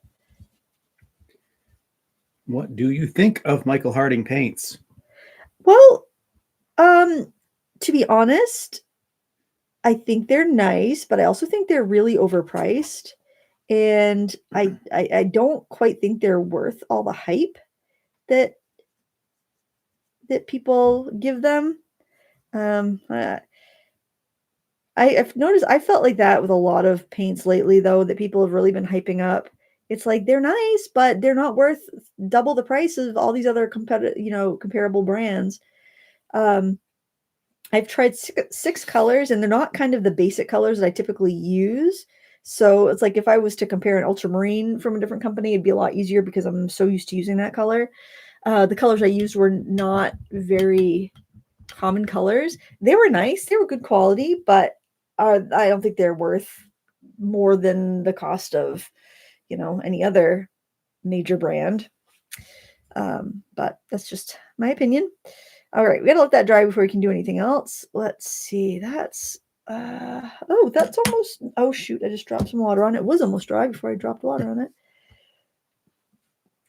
What do you think of Michael Harding paints? Well, to be honest, I think they're nice, but I also think they're really overpriced. And I don't quite think they're worth all the hype that people give them. I've noticed, I felt like that with a lot of paints lately, though, that people have really been hyping up. It's like they're nice, but they're not worth double the price of all these other comparable brands. I've tried six colors, and they're not kind of the basic colors that I typically use. So it's like if I was to compare an ultramarine from a different company, it'd be a lot easier because I'm so used to using that color. The colors I used were not very common colors. They were nice. They were good quality, but I don't think they're worth more than the cost of, any other major brand. But that's just my opinion. All right, we gotta let that dry before we can do anything else. Let's see. That's that's almost, oh shoot, I just dropped some water on it. It was almost dry before I dropped water on it.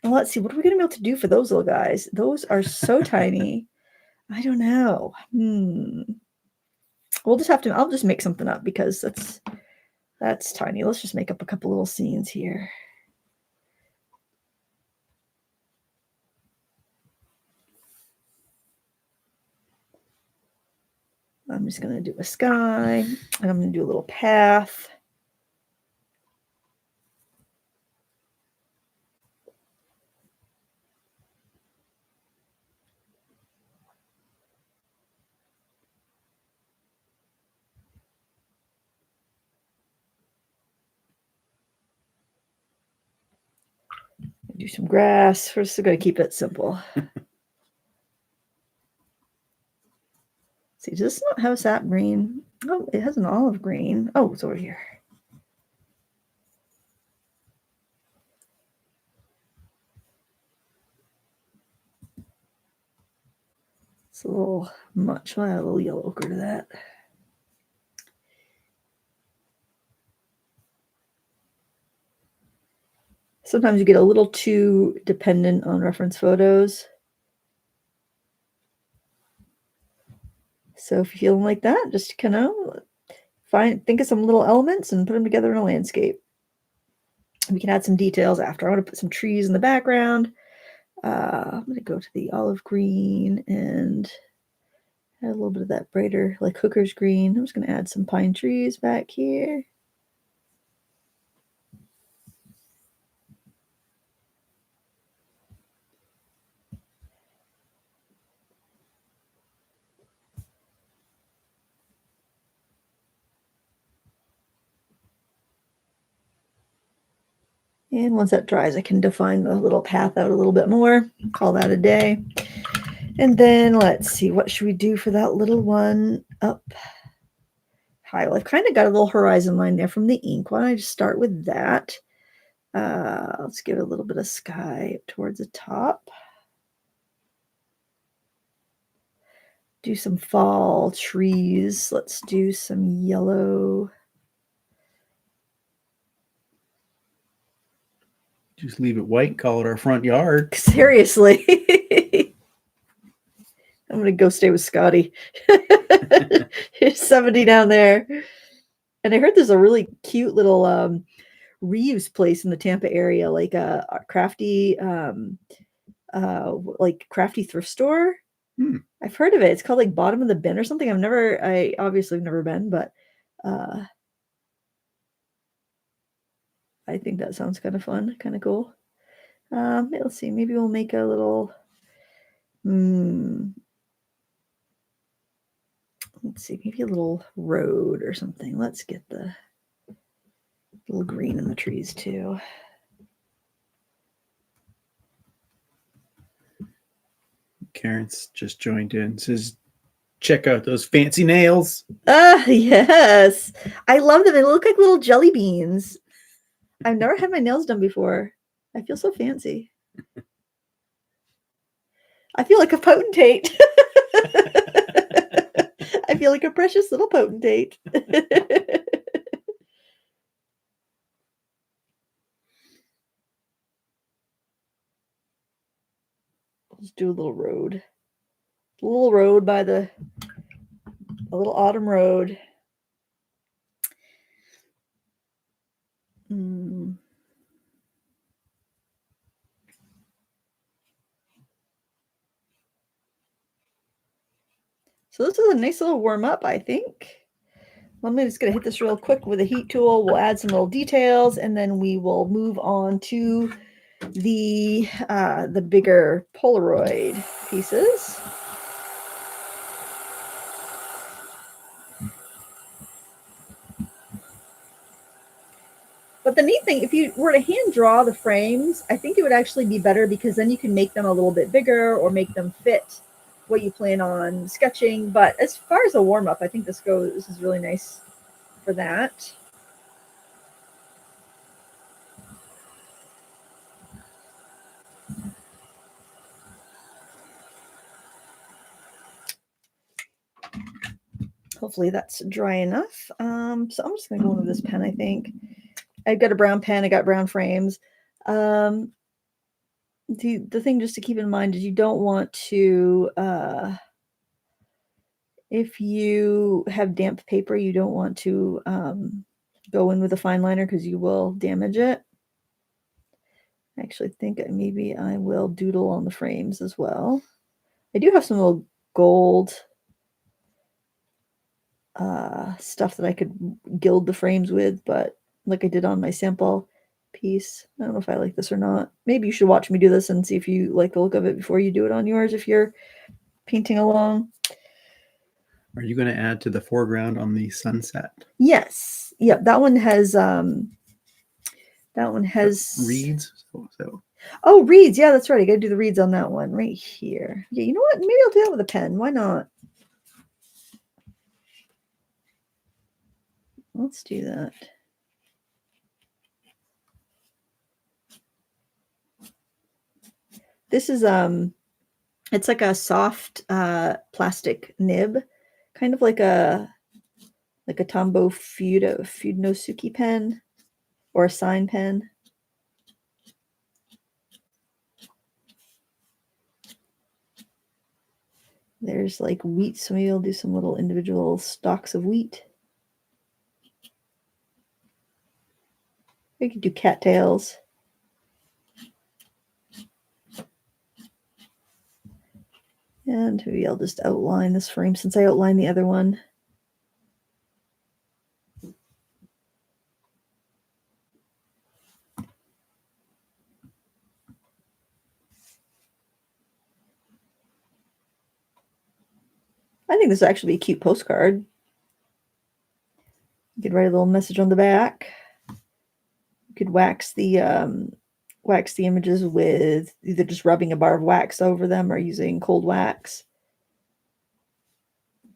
Well, let's see, what are we gonna be able to do for those little guys? Those are so tiny. I don't know. We'll just have to, I'll just make something up because that's tiny. Let's just make up a couple little scenes here. I'm just going to do a sky, and I'm going to do a little path. Do some grass. We're just going to keep it simple. See, does this not have a sap green? Oh, it has an olive green. Oh, it's over here. It's a little much. I'll add a little yellow ochre to that. Sometimes you get a little too dependent on reference photos. So if you're feeling like that, just kind of think of some little elements and put them together in a landscape. We can add some details after. I want to put some trees in the background. I'm going to go to the olive green and add a little bit of that brighter, like hooker's green. I'm just going to add some pine trees back here. And once that dries, I can define the little path out a little bit more. Call that a day. And then let's see, what should we do for that little one up high? Well, I've kind of got a little horizon line there from the ink. Why don't I just start with that? Let's give it a little bit of sky towards the top. Do some fall trees. Let's do some yellow. Just leave it white, call it our front yard. Seriously. I'm going to go stay with Scotty. He's 70 down there. And I heard there's a really cute little reuse place in the Tampa area, like a crafty, like crafty thrift store. I've heard of it. It's called like Bottom of the Bin or something. I obviously have never been, but I think that sounds kind of fun, kind of cool. Let's see, maybe we'll make a little, let's see, maybe a little road or something. Let's get the little green in the trees too. Karen's just joined in. Says, check out those fancy nails. Yes. I love them. They look like little jelly beans. I've never had my nails done before. I feel so fancy. I feel like a potentate. I feel like a precious little potentate. Let's do a little road. A little road by a little autumn road. So this is a nice little warm up, I think. I'm just going to hit this real quick with a heat tool. We'll add some little details, and then we will move on to the bigger Polaroid pieces. But the neat thing, if you were to hand draw the frames, I think it would actually be better because then you can make them a little bit bigger or make them fit what you plan on sketching. But as far as a warm-up, I think this is really nice for that. Hopefully that's dry enough. So I'm just going to go into this pen, I think. I've got a brown pen. I got brown frames. The thing just to keep in mind is you don't want to, if you have damp paper, you don't want to go in with a fine liner because you will damage it. I actually think maybe I will doodle on the frames as well. I do have some little gold stuff that I could gild the frames with, but like I did on my sample piece. I don't know if I like this or not. Maybe you should watch me do this and see if you like the look of it before you do it on yours if you're painting along. Are you going to add to the foreground on the sunset? Yes. Yep. That one has reeds. Oh, reeds. Yeah, that's right. I got to do the reeds on that one right here. Yeah, you know what? Maybe I'll do that with a pen. Why not? let's do that. This is it's like a soft plastic nib, kind of like a Tombow Fudenosuke pen or a sign pen. There's like wheat, so maybe I'll do some little individual stalks of wheat. We could do cattails. And maybe I'll just outline this frame since I outlined the other one. I think this would actually be a cute postcard. You could write a little message on the back. You could wax the images with either just rubbing a bar of wax over them or using cold wax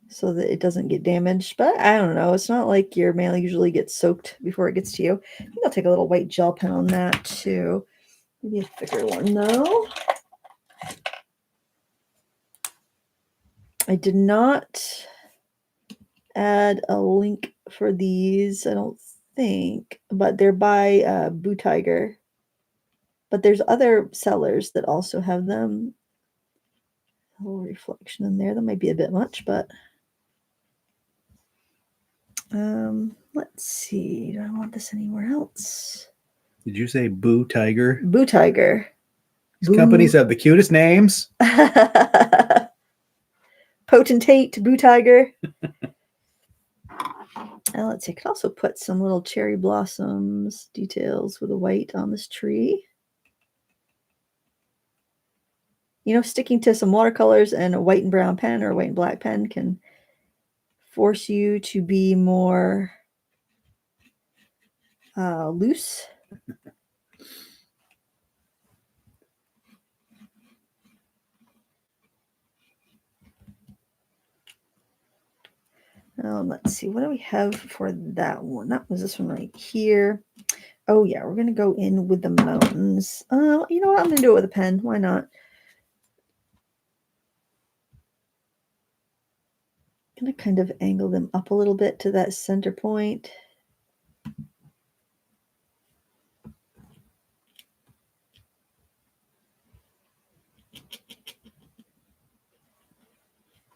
so that it doesn't get damaged. But I don't know. It's not like your mail usually gets soaked before it gets to you. I think I'll take a little white gel pen on that too. Maybe a thicker one though. I did not add a link for these, I don't think, but they're by Boo Tiger. But there's other sellers that also have them. A little reflection in there. That might be a bit much, but let's see. Do I want this anywhere else? Did you say Boo Tiger? Boo Tiger. These companies have the cutest names. Potentate Boo Tiger. Let's see. I could also put some little cherry blossoms details with a white on this tree. You know, sticking to some watercolors and a white and brown pen or a white and black pen can force you to be more loose. Let's see. What do we have for that one? That was this one right here. Oh, yeah. We're going to go in with the mountains. You know what? I'm going to do it with a pen. Why not? I'm going to kind of angle them up a little bit to that center point.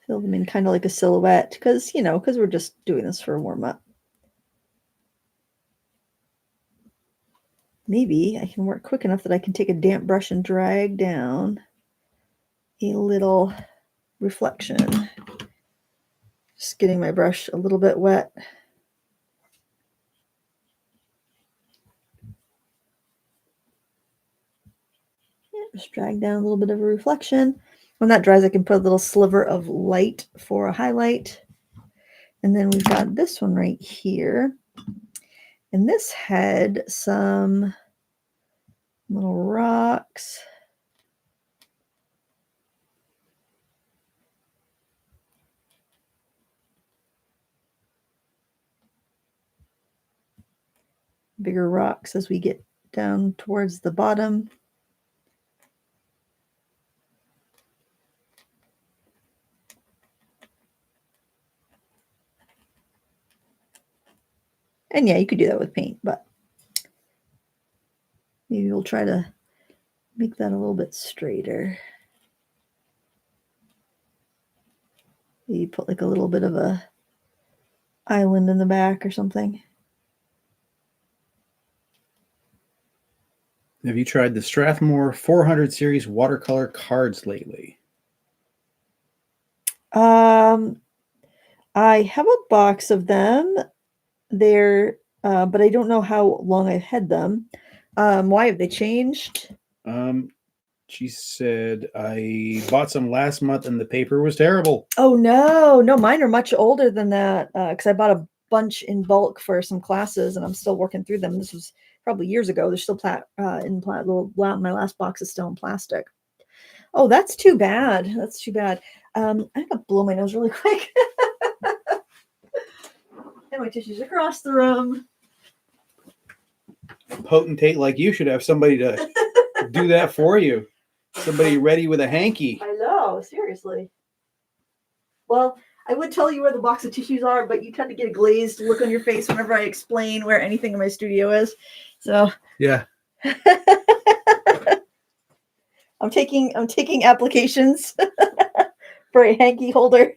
Fill them in kind of like a silhouette because, you know, because we're just doing this for a warm-up. Maybe I can work quick enough that I can take a damp brush and drag down a little reflection. Just getting my brush a little bit wet. Yeah, just drag down a little bit of a reflection. When that dries, I can put a little sliver of light for a highlight. And then we've got this one right here. And this had some little rocks. Bigger rocks as we get down towards the bottom. And yeah, you could do that with paint, but maybe we'll try to make that a little bit straighter. Maybe put like a little bit of a island in the back or something. Have you tried the Strathmore 400 series watercolor cards lately? I have a box of them. They're, but I don't know how long I've had them. Why have they changed? She said, I bought some last month and the paper was terrible. Oh, no, mine are much older than that because I bought a bunch in bulk for some classes and I'm still working through them. This was probably years ago. They're still my last box is still in plastic. Oh, that's too bad. I'm going to blow my nose really quick. And my tissues across the room. Potentate like you should have somebody to do that for you. Somebody ready with a hanky. I know, seriously. Well, I would tell you where the box of tissues are, but you tend to get a glazed look on your face whenever I explain where anything in my studio is. So yeah. I'm taking applications for a hanky holder.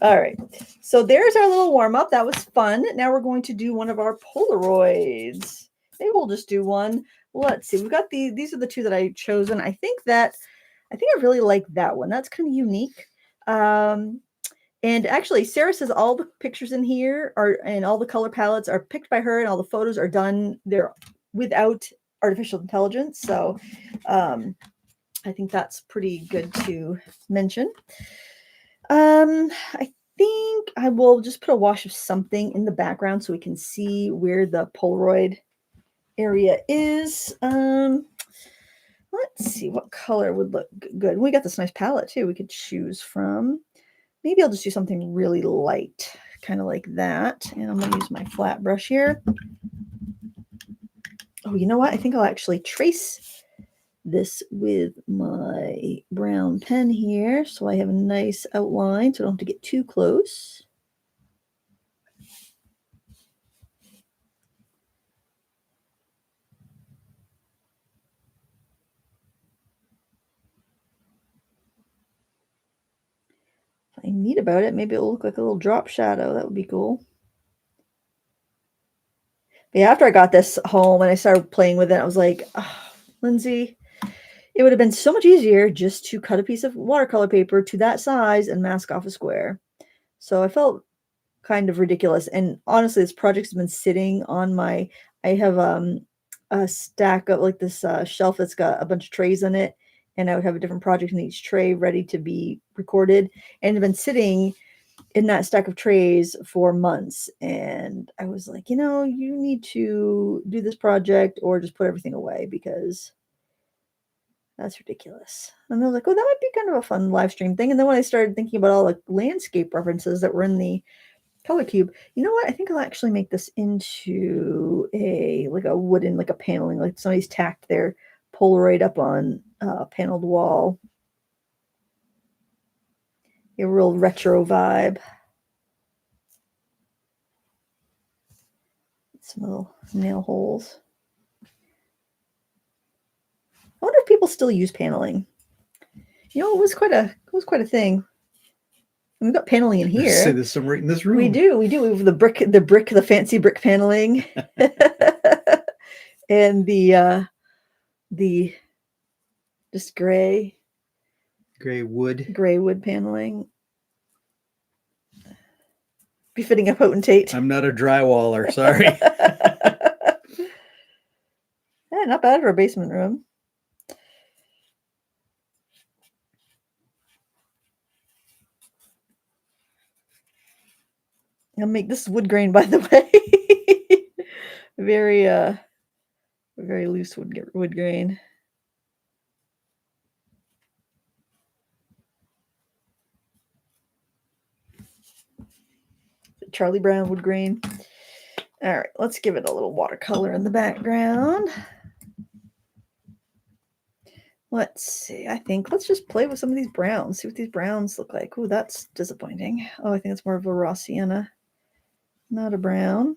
All right. So there's our little warm up. That was fun. Now we're going to do one of our Polaroids. Maybe we'll just do one. Let's see. We've got these are the two that I've chosen. I think I really like that one. That's kind of unique. And actually, Sarah says all the pictures in here and all the color palettes are picked by her, and all the photos are done. They're without artificial intelligence. So I think that's pretty good to mention. I think I will just put a wash of something in the background so we can see where the Polaroid area is. Let's see what color would look good. We got this nice palette too we could choose from. Maybe I'll just do something really light, kind of like that. And I'm going to use my flat brush here. Oh, you know what? I think I'll actually trace this with my brown pen here so I have a nice outline so I don't have to get too close. If I'm neat about it, maybe it'll look like a little drop shadow. That would be cool. But yeah, after I got this home and I started playing with it, I was like, oh, Lindsay, it would have been so much easier just to cut a piece of watercolor paper to that size and mask off a square. So I felt kind of ridiculous. And honestly, this project's been sitting on I have a stack of like this shelf that's got a bunch of trays in it. And I would have a different project in each tray ready to be recorded. And it's been sitting in that stack of trays for months. And I was like, you need to do this project or just put everything away because that's ridiculous. And I was like, oh, that might be kind of a fun live stream thing. And then when I started thinking about all the landscape references that were in the color cube, you know what? I think I'll actually make this into a wooden, like a paneling, like somebody's tacked their Polaroid up on a paneled wall. A real retro vibe. Some little nail holes. I wonder if people still use paneling. It was quite a thing. We've got paneling in here. So there's some right in this room. We do. We have the fancy brick paneling, and the just gray wood paneling, befitting a potentate. I'm not a drywaller. Sorry. Yeah, not bad for a basement room. I'll make this wood grain, by the way. Very loose wood grain. Charlie Brown wood grain. All right, let's give it a little watercolor in the background. Let's see. Let's just play with some of these browns. See what these browns look like. Oh, that's disappointing. Oh, I think it's more of a raw sienna. Not a brown.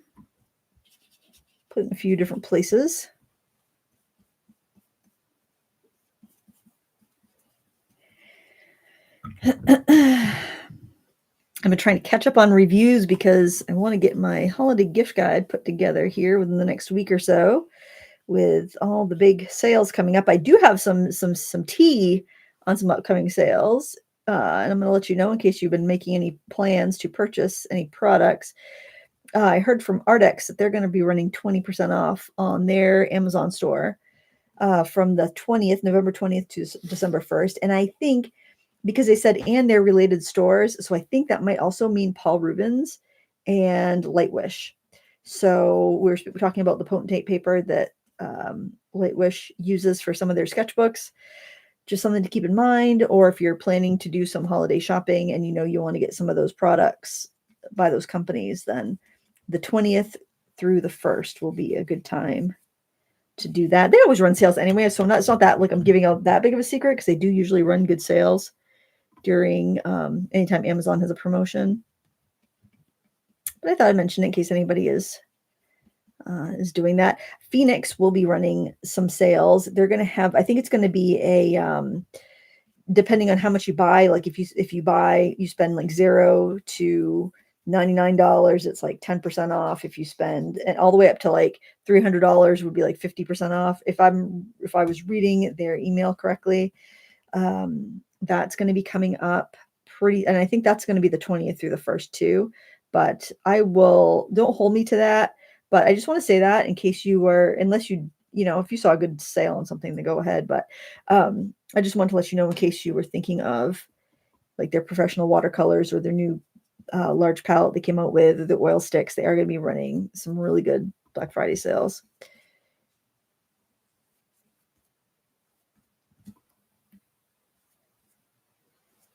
Put it in a few different places. I've been trying to catch up on reviews because I want to get my holiday gift guide put together here within the next week or so with all the big sales coming up. I do have some tea on some upcoming sales. And I'm going to let you know in case you've been making any plans to purchase any products. I heard from Ardex that they're going to be running 20% off on their Amazon store from the November 20th to December 1st. And I think because they said, and they're related stores. So I think that might also mean Paul Rubens and Lightwish. So we're talking about the potentate paper that Lightwish uses for some of their sketchbooks. Just something to keep in mind. Or if you're planning to do some holiday shopping and you want to get some of those products by those companies, then the 20th through the 1st will be a good time to do that. They always run sales anyway, so it's not that like I'm giving out that big of a secret, because they do usually run good sales during anytime Amazon has a promotion. But I thought I'd mention it in case anybody is doing that. Phoenix will be running some sales. They're going to have, I think it's going to be a depending on how much you buy. Like if you buy, you spend like $0 to $99, it's like 10% off. If you spend, and all the way up to like $300 would be like 50% off. If I was reading their email correctly, that's going to be coming up pretty, and I think that's going to be the 20th through the 1st too. But don't hold me to that. But I just want to say that in case you were, unless if you saw a good sale on something, then go ahead. But I just want to let you know in case you were thinking of like their professional watercolors or their new large palette they came out with, or the oil sticks, they are going to be running some really good Black Friday sales.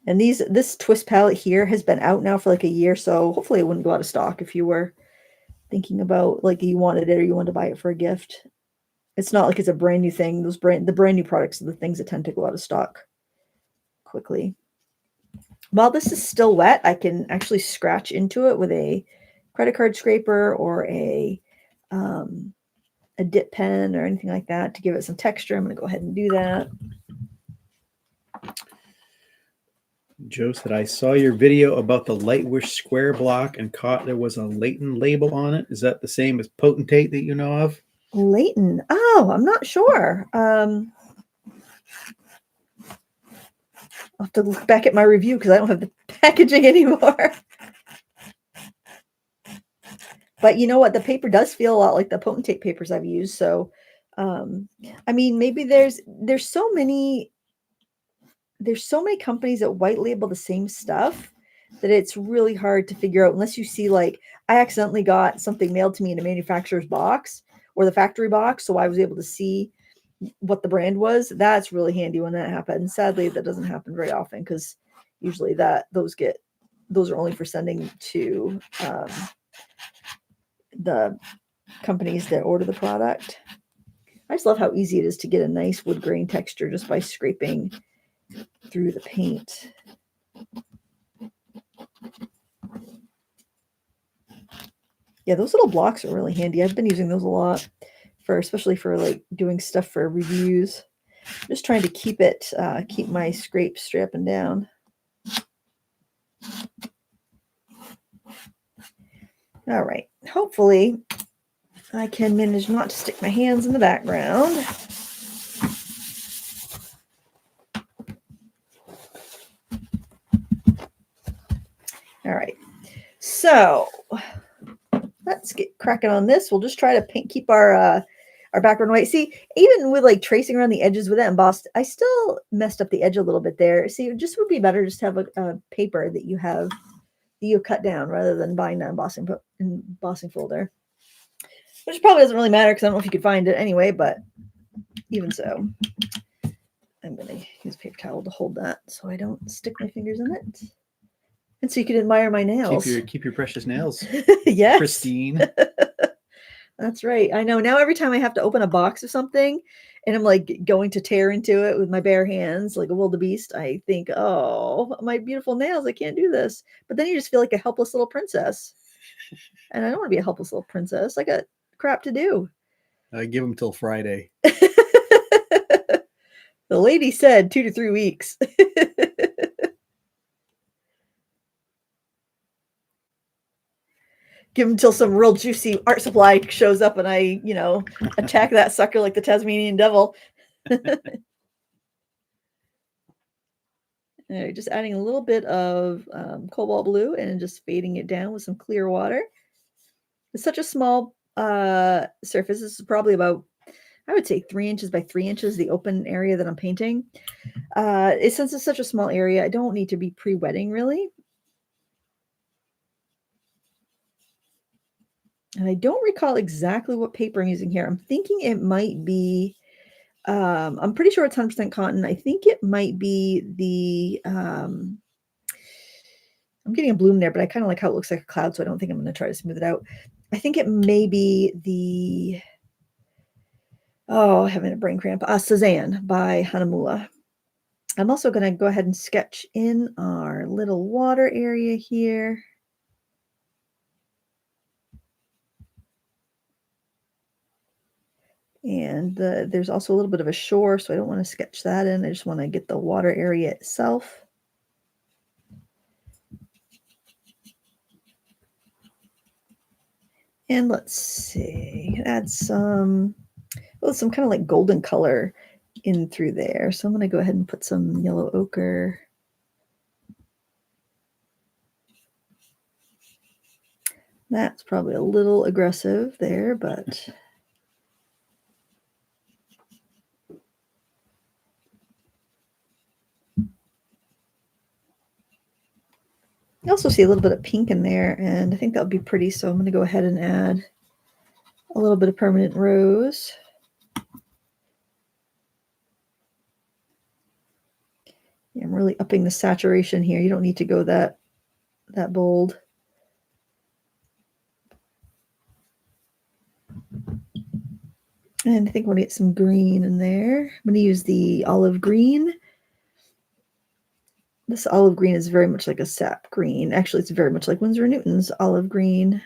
And this twist palette here has been out now for like a year, so hopefully it wouldn't go out of stock if you were thinking about like you wanted it or you wanted to buy it for a gift. It's not like it's a brand new thing. The brand new products are the things that tend to go out of stock quickly. While this is still wet, I can actually scratch into it with a credit card scraper or a dip pen or anything like that to give it some texture. I'm going to go ahead and do that. Joe said, I saw your video about the Lightwish square block and caught there was a Layton label on it. Is that the same as Potentate that you know of? Layton. Oh, I'm not sure. I'll have to look back at my review because I don't have the packaging anymore. But you know what? The paper does feel a lot like the Potentate papers I've used. So, I mean, maybe there's so many companies that white label the same stuff that it's really hard to figure out unless you see, like, I accidentally got something mailed to me in a manufacturer's box or the factory box. So I was able to see what the brand was. That's really handy when that happens. Sadly, that doesn't happen very often because usually those are only for sending to the companies that order the product. I just love how easy it is to get a nice wood grain texture just by scraping through the paint. Yeah, those little blocks are really handy. I've been using those a lot especially for like doing stuff for reviews. I'm just trying to keep my scrapes straight up and down. All right. Hopefully I can manage not to stick my hands in the background. All right. So let's get cracking on this. We'll just try to keep our background white. See, even with like tracing around the edges with that embossed, I still messed up the edge a little bit there. See, it just would be better just to have a paper that you cut down rather than buying that embossing folder. Which probably doesn't really matter because I don't know if you could find it anyway, but even so, I'm going to use a paper towel to hold that so I don't stick my fingers in it. And so you can admire my nails. Keep your precious nails. Yes. Pristine. That's right. I know. Now every time I have to open a box of something and I'm like going to tear into it with my bare hands like a wildebeest, I think, oh, my beautiful nails, I can't do this. But then you just feel like a helpless little princess. And I don't want to be a helpless little princess. I got crap to do. I give them till Friday. The lady said 2 to 3 weeks. Give them until some real juicy art supply shows up and I, attack that sucker like the Tasmanian devil. All right, just adding a little bit of cobalt blue and just fading it down with some clear water. It's such a small surface. This is probably about, I would say 3 inches by 3 inches, the open area that I'm painting. Since it's such a small area, I don't need to be pre-wetting really. And I don't recall exactly what paper I'm using here. I'm thinking it might be, I'm pretty sure it's 100% cotton. I think it might be the, I'm getting a bloom there, but I kind of like how it looks like a cloud, so I don't think I'm going to try to smooth it out. I think it may be the, oh, I'm having a brain cramp, Cezanne by Hanamula. I'm also going to go ahead and sketch in our little water area here. And there's also a little bit of a shore, so I don't want to sketch that in. I just want to get the water area itself. And let's see, add some kind of like golden color in through there. So I'm going to go ahead and put some yellow ochre. That's probably a little aggressive there, but you also see a little bit of pink in there, and I think that would be pretty. So I'm going to go ahead and add a little bit of permanent rose. Yeah, I'm really upping the saturation here. You don't need to go that bold. And I think I'm going to get some green in there. I'm going to use the olive green. This olive green is very much like a sap green. Actually, it's very much like Winsor & Newton's olive green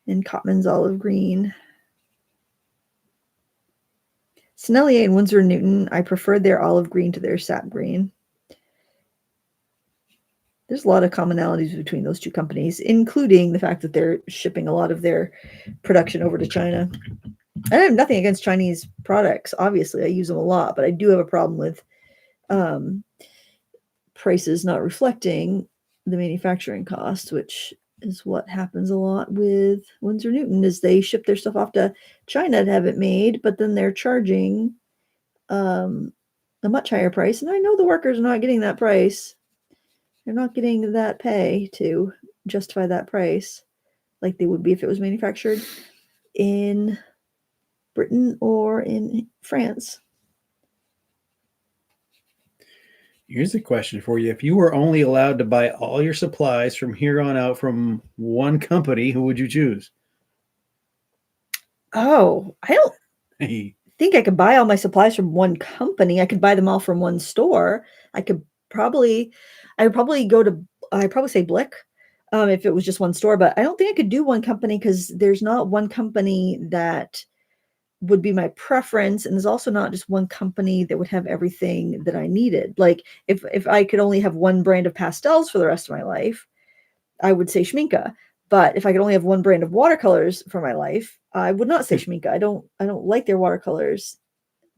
and Cotman's olive green. Sennelier and Winsor & Newton, I preferred their olive green to their sap green. There's a lot of commonalities between those two companies, including the fact that they're shipping a lot of their production over to China. I have nothing against Chinese products. Obviously, I use them a lot, but I do have a problem with prices not reflecting the manufacturing costs, which is what happens a lot with Winsor & Newton, is they ship their stuff off to China to have it made, but then they're charging a much higher price. And I know the workers are not getting that price. They're not getting that pay to justify that price like they would be if it was manufactured in Britain or in France. Here's a question for you. If you were only allowed to buy all your supplies from here on out from one company, who would you choose? Oh, I don't think I could buy all my supplies from one company. I could buy them all from one store. I would probably say Blick if it was just one store, but I don't think I could do one company because there's not one company that would be my preference, and there's also not just one company that would have everything that I needed. Like if I could only have one brand of pastels for the rest of my life, I would say Schmincke. But if I could only have one brand of watercolors for my life, I would not say Schmincke. I don't like their watercolors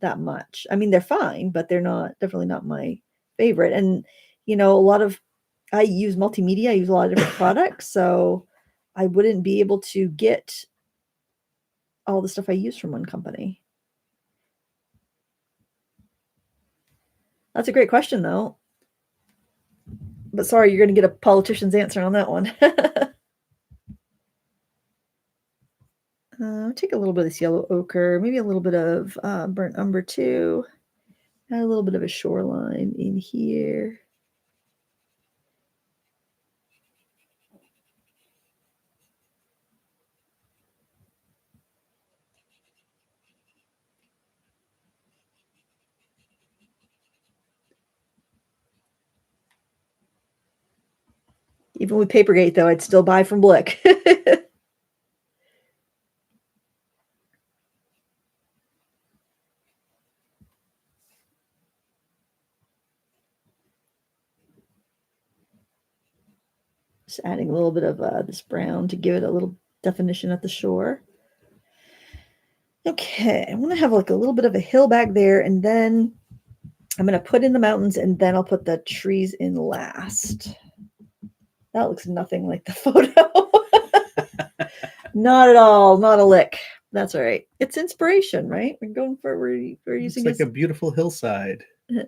that much. I mean, they're fine, but they're definitely not my favorite. And I use multimedia. I use a lot of different products, so I wouldn't be able to get all the stuff I use from one company. That's a great question, though. But sorry, you're going to get a politician's answer on that one. Take a little bit of this yellow ochre, maybe a little bit of burnt umber too. Add a little bit of a shoreline in here. Even with Papergate, though, I'd still buy from Blick. Just adding a little bit of this brown to give it a little definition at the shore. Okay, I'm going to have like a little bit of a hill back there, and then I'm going to put in the mountains, and then I'll put the trees in last. That looks nothing like the photo. Not at all. Not a lick. That's all right. It's inspiration, right? We're using it's like a beautiful hillside. All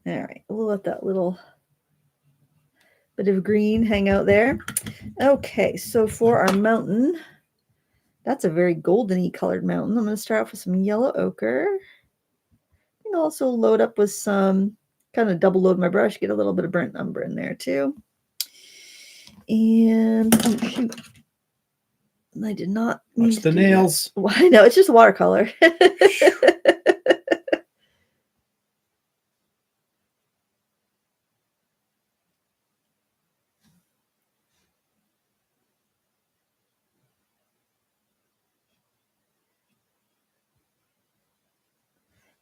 right. We'll let that little bit of green hang out there. Okay. So for our mountain, that's a very goldeny colored mountain. I'm going to start off with some yellow ochre. And also load up with some, kind of double load my brush, get a little bit of burnt umber in there too. And oh shoot, I did not mean Watch the nails. Well, I know, it's just watercolor.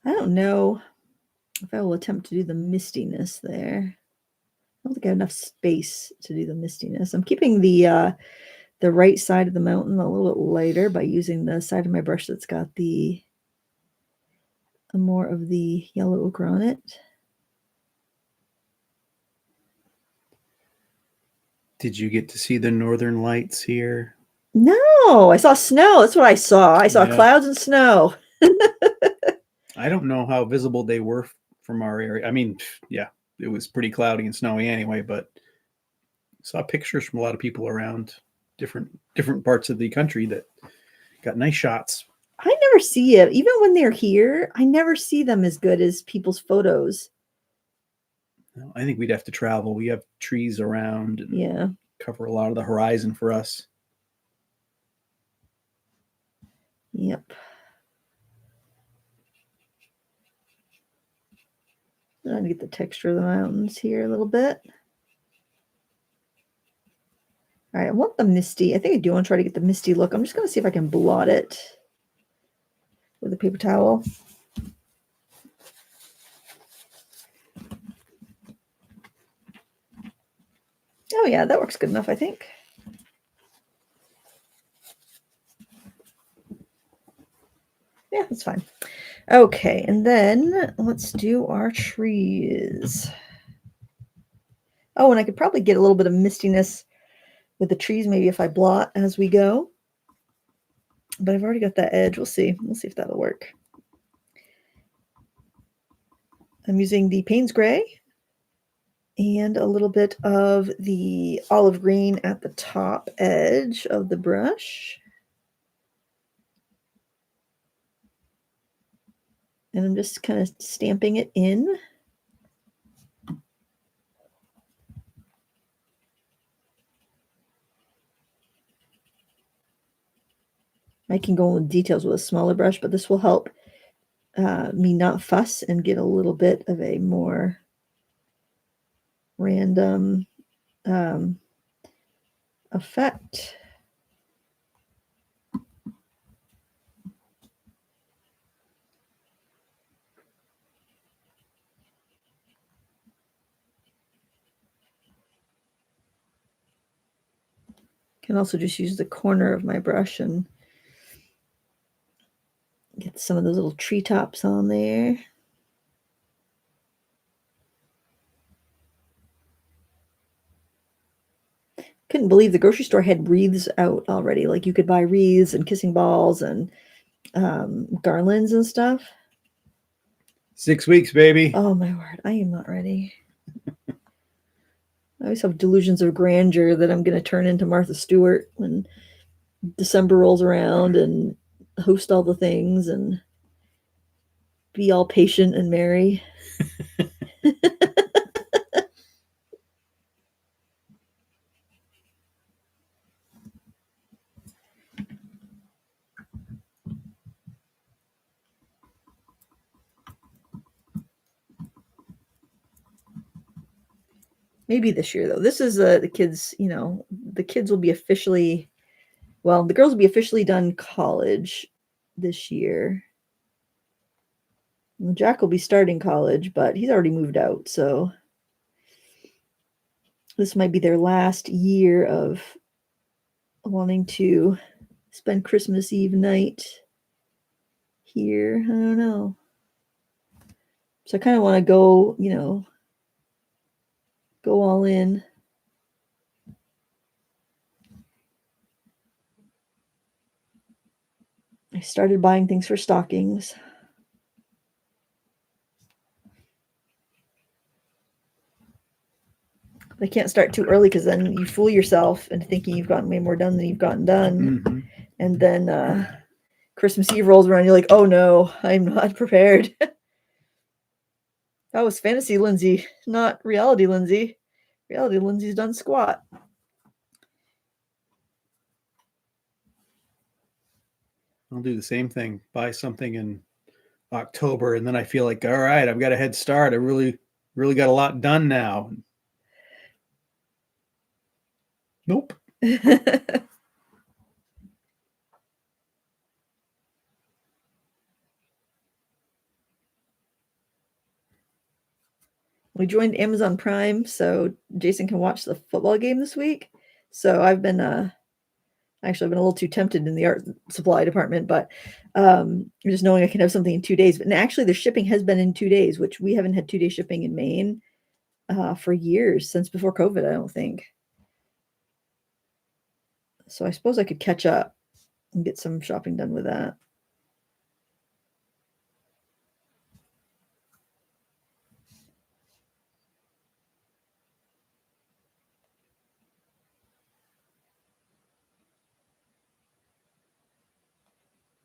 I don't know if I will attempt to do the mistiness there. I don't think I have enough space to do the mistiness. I'm keeping the right side of the mountain a little bit lighter by using the side of my brush that's got the more of the yellow ochre on it. Did you get to see the northern lights here? No, I saw snow. That's what I saw. I saw clouds and snow. I don't know how visible they were from our area. I mean, yeah, it was pretty cloudy and snowy anyway, but saw pictures from a lot of people around different parts of the country that got nice shots. I never see it. Even when they're here, I never see them as good as people's photos. Well, I think we'd have to travel. We have trees around and cover a lot of the horizon for us. Yep. I'm trying to get the texture of the mountains here a little bit. All right, I want the misty. I think I do want to try to get the misty look. I'm just going to see if I can blot it with a paper towel. Oh yeah, that works good enough, I think. Yeah, that's fine. Okay, and then let's do our trees. Oh, and I could probably get a little bit of mistiness with the trees, maybe if I blot as we go. But I've already got that edge. We'll see. We'll see if that'll work. I'm using the Payne's Gray and a little bit of the olive green at the top edge of the brush. And I'm just kind of stamping it in. I can go in details with a smaller brush, but this will help me not fuss and get a little bit of a more random effect. Can also just use the corner of my brush and get some of those little treetops on there. Couldn't believe the grocery store had wreaths out already. Like you could buy wreaths and kissing balls and garlands and stuff. 6 weeks, baby. Oh my word, I am not ready. I always have delusions of grandeur that I'm going to turn into Martha Stewart when December rolls around and host all the things and be all patient and merry. Maybe this year, though. This is the kids, you know, the kids will be officially, well, the girls will be officially done college this year. And Jack will be starting college, but he's already moved out. So this might be their last year of wanting to spend Christmas Eve night here. I don't know. So I kind of want to go, you know, go all in. I started buying things for stockings. I can't start too early because then you fool yourself into thinking you've gotten way more done than you've gotten done. Mm-hmm. And then Christmas Eve rolls around, you're like, oh no, I'm not prepared. That was fantasy Lindsay, not reality Lindsay. Reality Lindsay's done squat. I'll do the same thing. Buy something in October, and then I feel like, all right, I've got a head start. I really got a lot done now. Nope. We joined Amazon Prime so Jason can watch the football game this week. So I've been actually I've been a little too tempted in the art supply department, but just knowing I can have something in 2 days. But actually the shipping has been in 2 days, which we haven't had 2-day shipping in Maine for years, since before COVID, I don't think. So I suppose I could catch up and get some shopping done with that.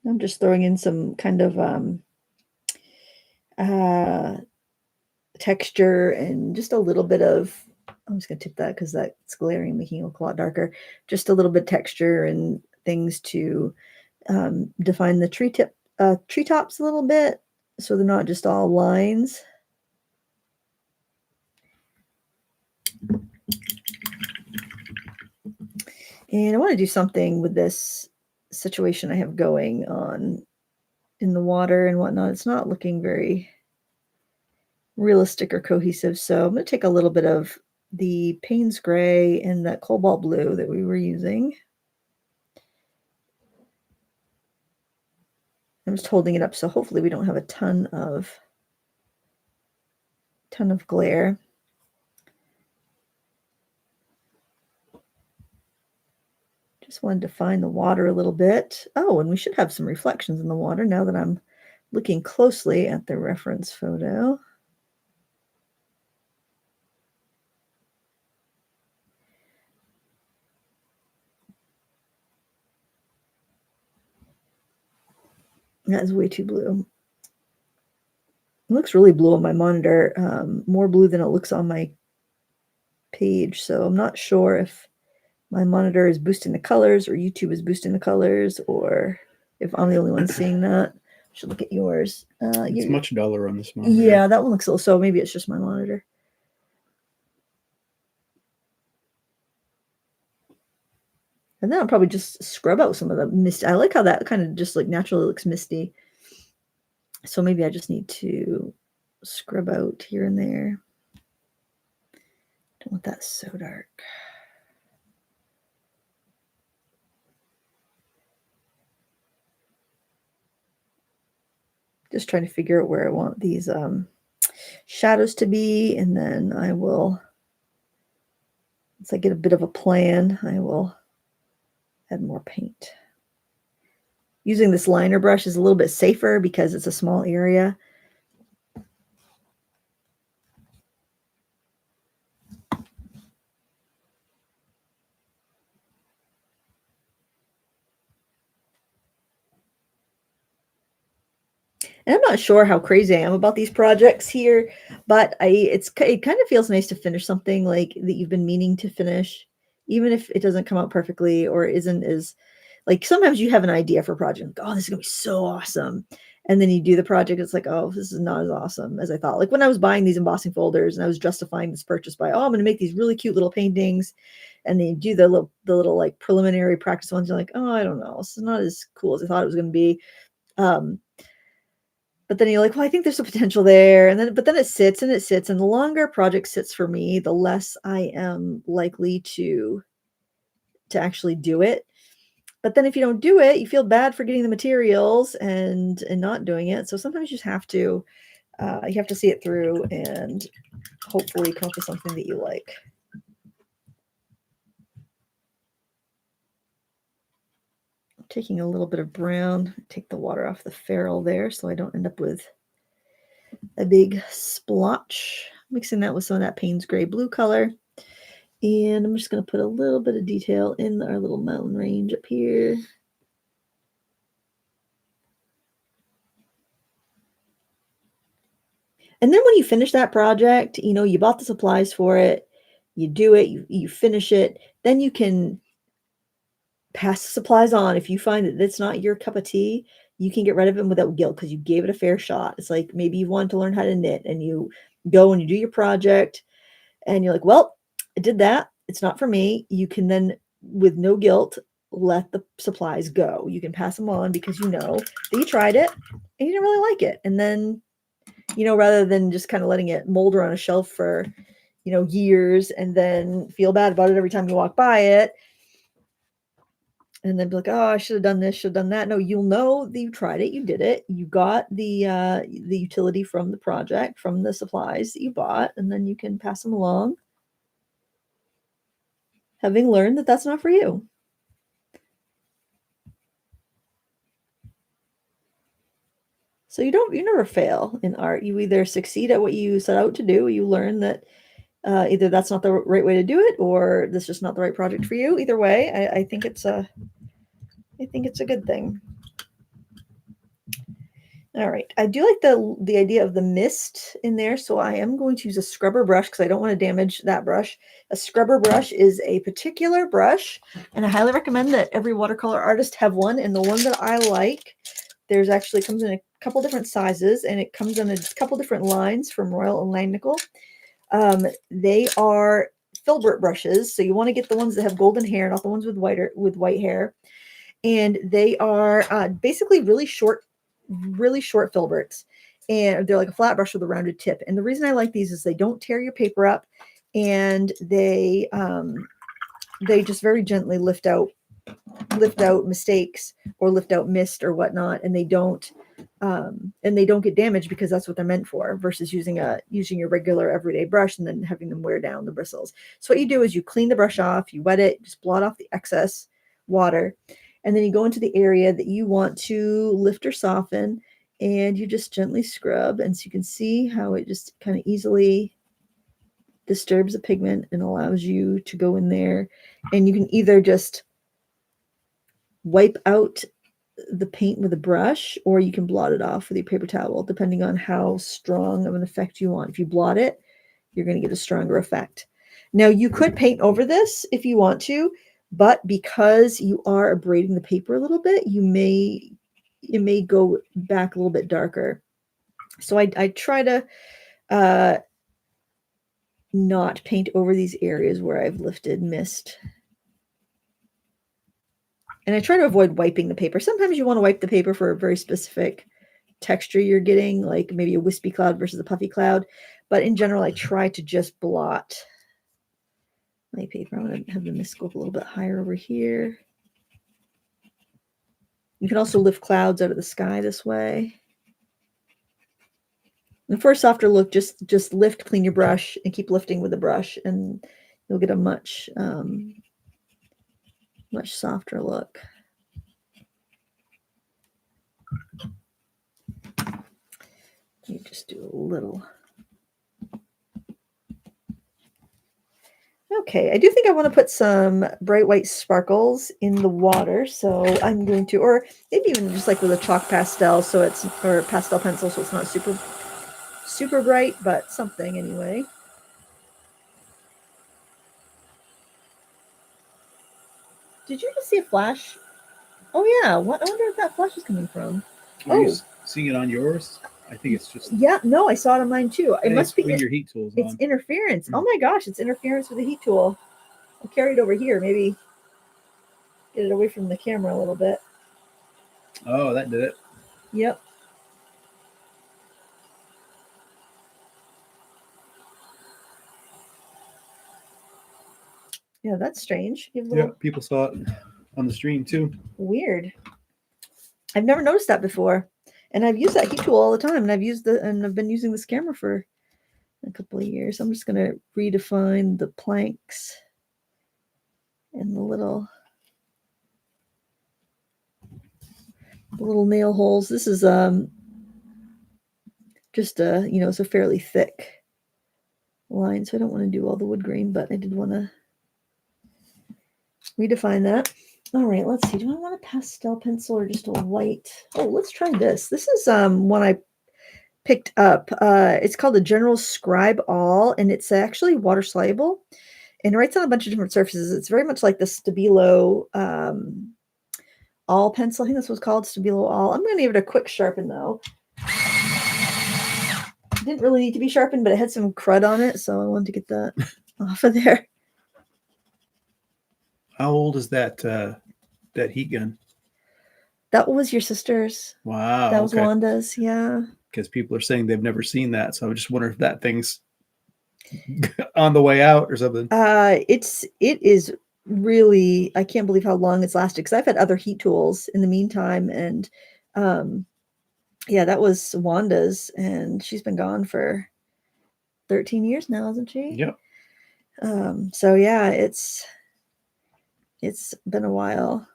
I'm just throwing in some kind of texture and just a little bit of, I'm just going to tip that because that's glaring, making it look a lot darker. Just a little bit of texture and things to define the treetops a little bit, so they're not just all lines. And I want to do something with this situation I have going on in the water and whatnot. It's not looking very realistic or cohesive. So I'm going to take a little bit of the Payne's Gray and that cobalt blue that we were using. I'm just holding it up so hopefully we don't have a ton of glare. Just wanted to define the water a little bit. Oh, and we should have some reflections in the water now that I'm looking closely at the reference photo. That is way too blue. It looks really blue on my monitor, more blue than it looks on my page. So I'm not sure if my monitor is boosting the colors or YouTube is boosting the colors, or if I'm the only one seeing that. I should look at yours. It's much duller on this monitor. Yeah, that one looks a little, so maybe it's just my monitor. And then I'll probably just scrub out some of the mist. I like how that kind of just like naturally looks misty. So maybe I just need to scrub out here and there. Don't want that so dark. Just trying to figure out where I want these shadows to be, and then I will, once I get a bit of a plan, I will add more paint. Using this liner brush is a little bit safer because it's a small area. And I'm not sure how crazy I am about these projects here, but it kind of feels nice to finish something like that you've been meaning to finish, even if it doesn't come out perfectly or isn't as, like, sometimes you have an idea for a project, like, oh, this is gonna be so awesome. And then you do the project, it's like, oh, this is not as awesome as I thought. Like when I was buying these embossing folders and I was justifying this purchase by, oh, I'm gonna make these really cute little paintings. And then you do the little like preliminary practice ones. You're like, oh, I don't know, this is not as cool as I thought it was gonna be. But then you're like, well, I think there's some potential there. And then, but then it sits and it sits. And the longer a project sits for me, the less I am likely to actually do it. But then if you don't do it, you feel bad for getting the materials and not doing it. So sometimes you just have to, see it through and hopefully come up with something that you like. Taking a little bit of brown, take the water off the ferrule there so I don't end up with a big splotch. Mixing that with some of that Payne's Gray blue color. And I'm just going to put a little bit of detail in our little mountain range up here. And then when you finish that project, you bought the supplies for it, you do it, you finish it, then you can pass the supplies on. If you find that it's not your cup of tea, you can get rid of them without guilt because you gave it a fair shot. It's like maybe you want to learn how to knit and you go and you do your project and you're like, well, I did that. It's not for me. You can then, with no guilt, let the supplies go. You can pass them on because you know that you tried it and you didn't really like it. And then, rather than just kind of letting it molder on a shelf for, years and then feel bad about it every time you walk by it, and then be like, oh, I should have done this, should have done that. No, you'll know that you tried it, you did it, you got the utility from the project, from the supplies that you bought, and then you can pass them along, having learned that that's not for you. So you never fail in art. You either succeed at what you set out to do, you learn that either that's not the right way to do it, or this is just not the right project for you. Either way, I think it's a good thing. All right. I do like the idea of the mist in there. So I am going to use a scrubber brush because I don't want to damage that brush. A scrubber brush is a particular brush, and I highly recommend that every watercolor artist have one. And the one that I like, there's actually comes in a couple different sizes, and it comes in a couple different lines from Royal and Langnickel. They are filbert brushes. So you want to get the ones that have golden hair, not the ones with white hair. And they are basically really short filberts, and they're like a flat brush with a rounded tip. And the reason I like these is they don't tear your paper up, and they just very gently lift out mistakes or lift out mist or whatnot, and they don't get damaged because that's what they're meant for, versus using your regular everyday brush and then having them wear down the bristles. So what you do is you clean the brush off, you wet it, just blot off the excess water, and then you go into the area that you want to lift or soften, and you just gently scrub. And so you can see how it just kind of easily disturbs the pigment and allows you to go in there. And you can either just wipe out the paint with a brush, or you can blot it off with your paper towel, depending on how strong of an effect you want. If you blot it, you're going to get a stronger effect. Now, you could paint over this if you want to, but because you are abrading the paper a little bit, it may go back a little bit darker. So I try to not paint over these areas where I've lifted mist. And I try to avoid wiping the paper. Sometimes you want to wipe the paper for a very specific texture you're getting, like maybe a wispy cloud versus a puffy cloud. But in general, I try to just blot my paper. I'm going to have the mist go up a little bit higher over here. You can also lift clouds out of the sky this way. And for a softer look, just lift, clean your brush, and keep lifting with the brush, and you'll get a much softer look. You just do a little. Okay, I do think I want to put some bright white sparkles in the water, so I'm going to, or maybe even just like with a chalk pastel, or pastel pencil, so it's not super bright, but something anyway. Did you just see a flash? Oh yeah, I wonder if that flash is coming from. Are you seeing it on yours? I think it's just. Yeah, no, I saw it on mine too. It must be your heat tools on. It's interference. Oh my gosh, it's interference with the heat tool. I'll carry it over here. Maybe get it away from the camera a little bit. Oh, that did it. Yep. Yeah, that's strange. Yeah, people saw it on the stream too. Weird. I've never noticed that before. And I've used that heat tool all the time, and I've been using this camera for a couple of years. I'm just going to redefine the planks and the little nail holes. This is just it's a fairly thick line, so I don't want to do all the wood grain, but I did want to redefine that. All right, let's see. Do I want a pastel pencil or just a white? Oh, let's try this. This is one I picked up. It's called the General Scribe All, and it's actually water soluble, and it writes on a bunch of different surfaces. It's very much like the Stabilo All pencil. I think that's what's called, Stabilo All. I'm going to give it a quick sharpen though. It didn't really need to be sharpened, but it had some crud on it, so I wanted to get that off of there. How old is that that heat gun? That was your sister's. Wow. That was Wanda's, yeah. Because people are saying they've never seen that, so I just wonder if that thing's on the way out or something. It is really, I can't believe how long it's lasted, because I've had other heat tools in the meantime, and yeah, that was Wanda's, and she's been gone for 13 years now, hasn't she? Yep. So yeah, it's been a while.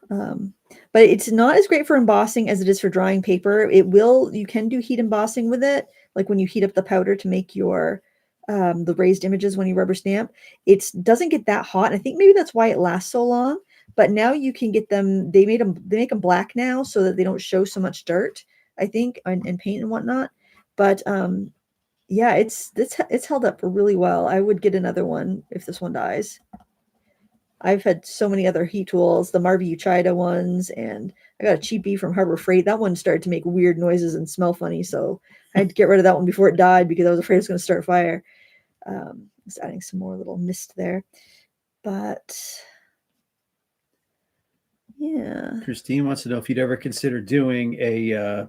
But it's not as great for embossing as it is for drying paper. You can do heat embossing with it, like when you heat up the powder to make your the raised images when you rubber stamp. It doesn't get that hot. And I think maybe that's why it lasts so long. But now you can get them. They make them black now so that they don't show so much dirt, I think, and paint and whatnot. But yeah, it's held up really well. I would get another one if this one dies. I've had so many other heat tools, the Marvi Uchida ones, and I got a cheapie from Harbor Freight. That one started to make weird noises and smell funny, so I had to get rid of that one before it died because I was afraid it was going to start fire. Just adding some more little mist there. But yeah. Christine wants to know if you'd ever consider doing a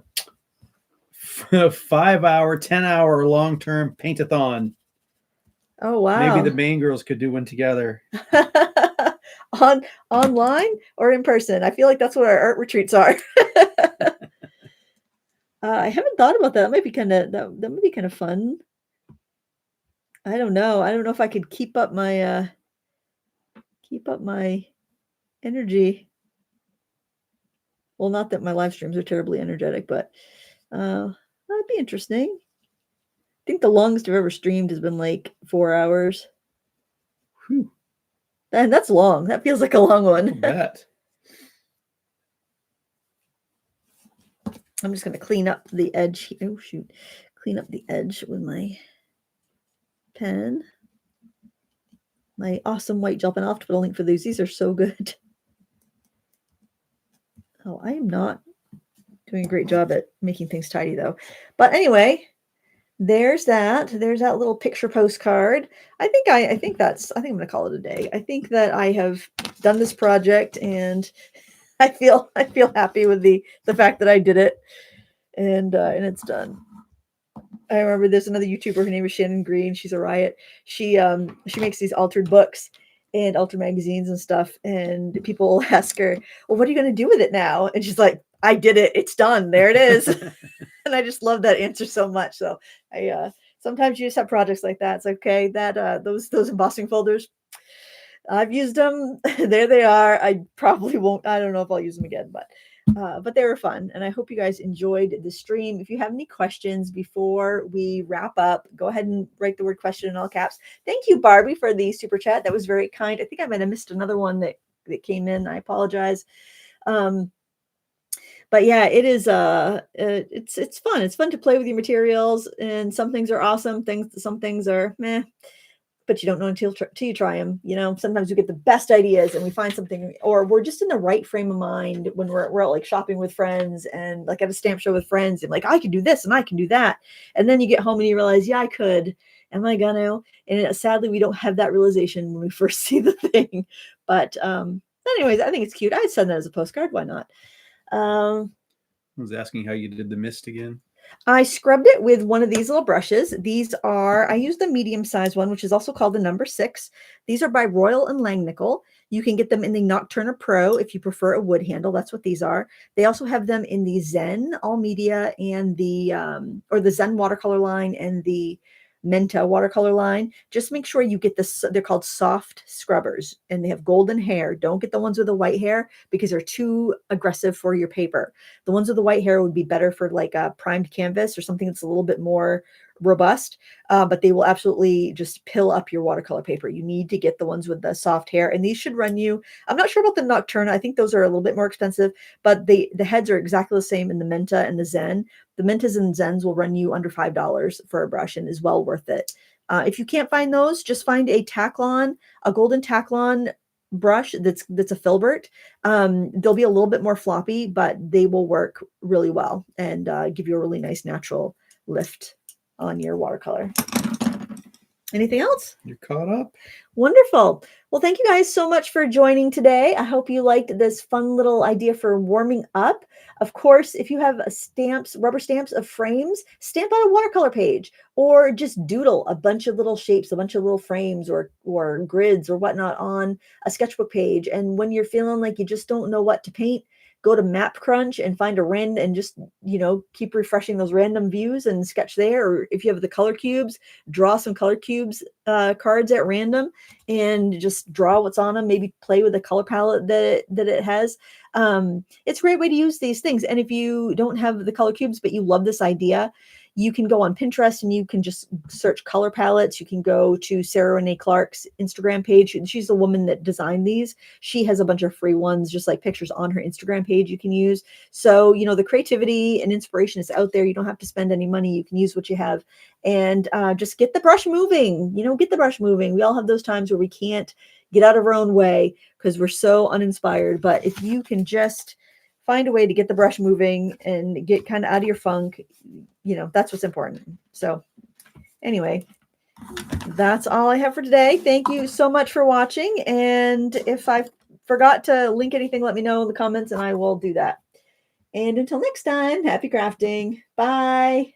5-hour, 10-hour long-term paint-a-thon. Oh, wow. Maybe the Maine girls could do one together. Online or in person? I feel like that's what our art retreats are. I haven't thought about that. That might be kind of fun. I don't know. I don't know if I could keep up my energy. Well, not that my live streams are terribly energetic, but that'd be interesting. I think the longest I've ever streamed has been like 4 hours. Whew. And that's long. That feels like a long one. I bet. I'm just going to clean up the edge. Oh, shoot. Clean up the edge with my pen. My awesome white gel pen. I'll have to put a link for these. These are so good. Oh, I am not doing a great job at making things tidy, though. But anyway, there's that. There's that little picture postcard. I think I'm going to call it a day. I think that I have done this project, and I feel happy with the fact that I did it, and it's done. I remember there's another YouTuber. Her name is Shannon Green. She's a riot. She makes these altered books and altered magazines and stuff. And people ask her, "Well, what are you going to do with it now?" And she's like, "I did it. It's done. There it is." And I just love that answer so much. So sometimes you just have projects like that. It's like, okay, that those embossing folders, I've used them. There they are. I probably won't. I don't know if I'll use them again, but they were fun. And I hope you guys enjoyed the stream. If you have any questions before we wrap up, go ahead and write the word question in all caps. Thank you, Barbie, for the super chat. That was very kind. I think I might have missed another one that came in. I apologize. But yeah, it is it's fun. It's fun to play with your materials, and some things are awesome. Some things are meh, but you don't know until you try them. You know, sometimes we get the best ideas and we find something, or we're just in the right frame of mind when we're out like shopping with friends and like at a stamp show with friends, and like, I can do this and I can do that. And then you get home and you realize, yeah, I could. Am I gonna? And sadly, we don't have that realization when we first see the thing. But anyways, I think it's cute. I'd send that as a postcard. Why not? I was asking how you did the mist again. I scrubbed it with one of these little brushes. I use the medium size one, which is also called the number 6. These are by Royal and Langnickel. You can get them in the Nocturna Pro if you prefer a wood handle. That's what these are. They also have them in the Zen All Media and the Zen watercolor line and the Menta watercolor line. Just make sure you get they're called soft scrubbers, and they have golden hair. Don't get the ones with the white hair because they're too aggressive for your paper. The ones with the white hair would be better for like a primed canvas or something that's a little bit more robust, but they will absolutely just pill up your watercolor paper. You need to get the ones with the soft hair, and these should run you, I'm not sure about the Nocturna. I think those are a little bit more expensive, but the heads are exactly the same in the Menta and the Zen. The Mentas and Zens will run you under $5 for a brush and is well worth it. If you can't find those, just find a golden Taklon brush that's a filbert. They'll be a little bit more floppy, but they will work really well and give you a really nice natural lift on your watercolor. Anything else? You're caught up. Wonderful. Well, thank you guys so much for joining today. I hope you liked this fun little idea for warming up. Of course, if you have rubber stamps of frames, stamp on a watercolor page, or just doodle a bunch of little shapes, a bunch of little frames or grids or whatnot on a sketchbook page. And when you're feeling like you just don't know what to paint, go to Map Crunch and find a random and just, keep refreshing those random views and sketch there. Or if you have the color cubes, draw some color cubes cards at random and just draw what's on them. Maybe play with the color palette that it has. It's a great way to use these things. And if you don't have the color cubes, but you love this idea, you can go on Pinterest and you can just search color palettes. You can go to Sarah Renee Clark's Instagram page. She's the woman that designed these. She has a bunch of free ones, just like pictures on her Instagram page you can use. So, the creativity and inspiration is out there. You don't have to spend any money. You can use what you have and just get the brush moving. Get the brush moving. We all have those times where we can't get out of our own way because we're so uninspired. But if you can just find a way to get the brush moving and get kind of out of your funk, that's what's important. So anyway, that's all I have for today. Thank you so much for watching. And if I forgot to link anything, let me know in the comments and I will do that. And until next time, happy crafting. Bye.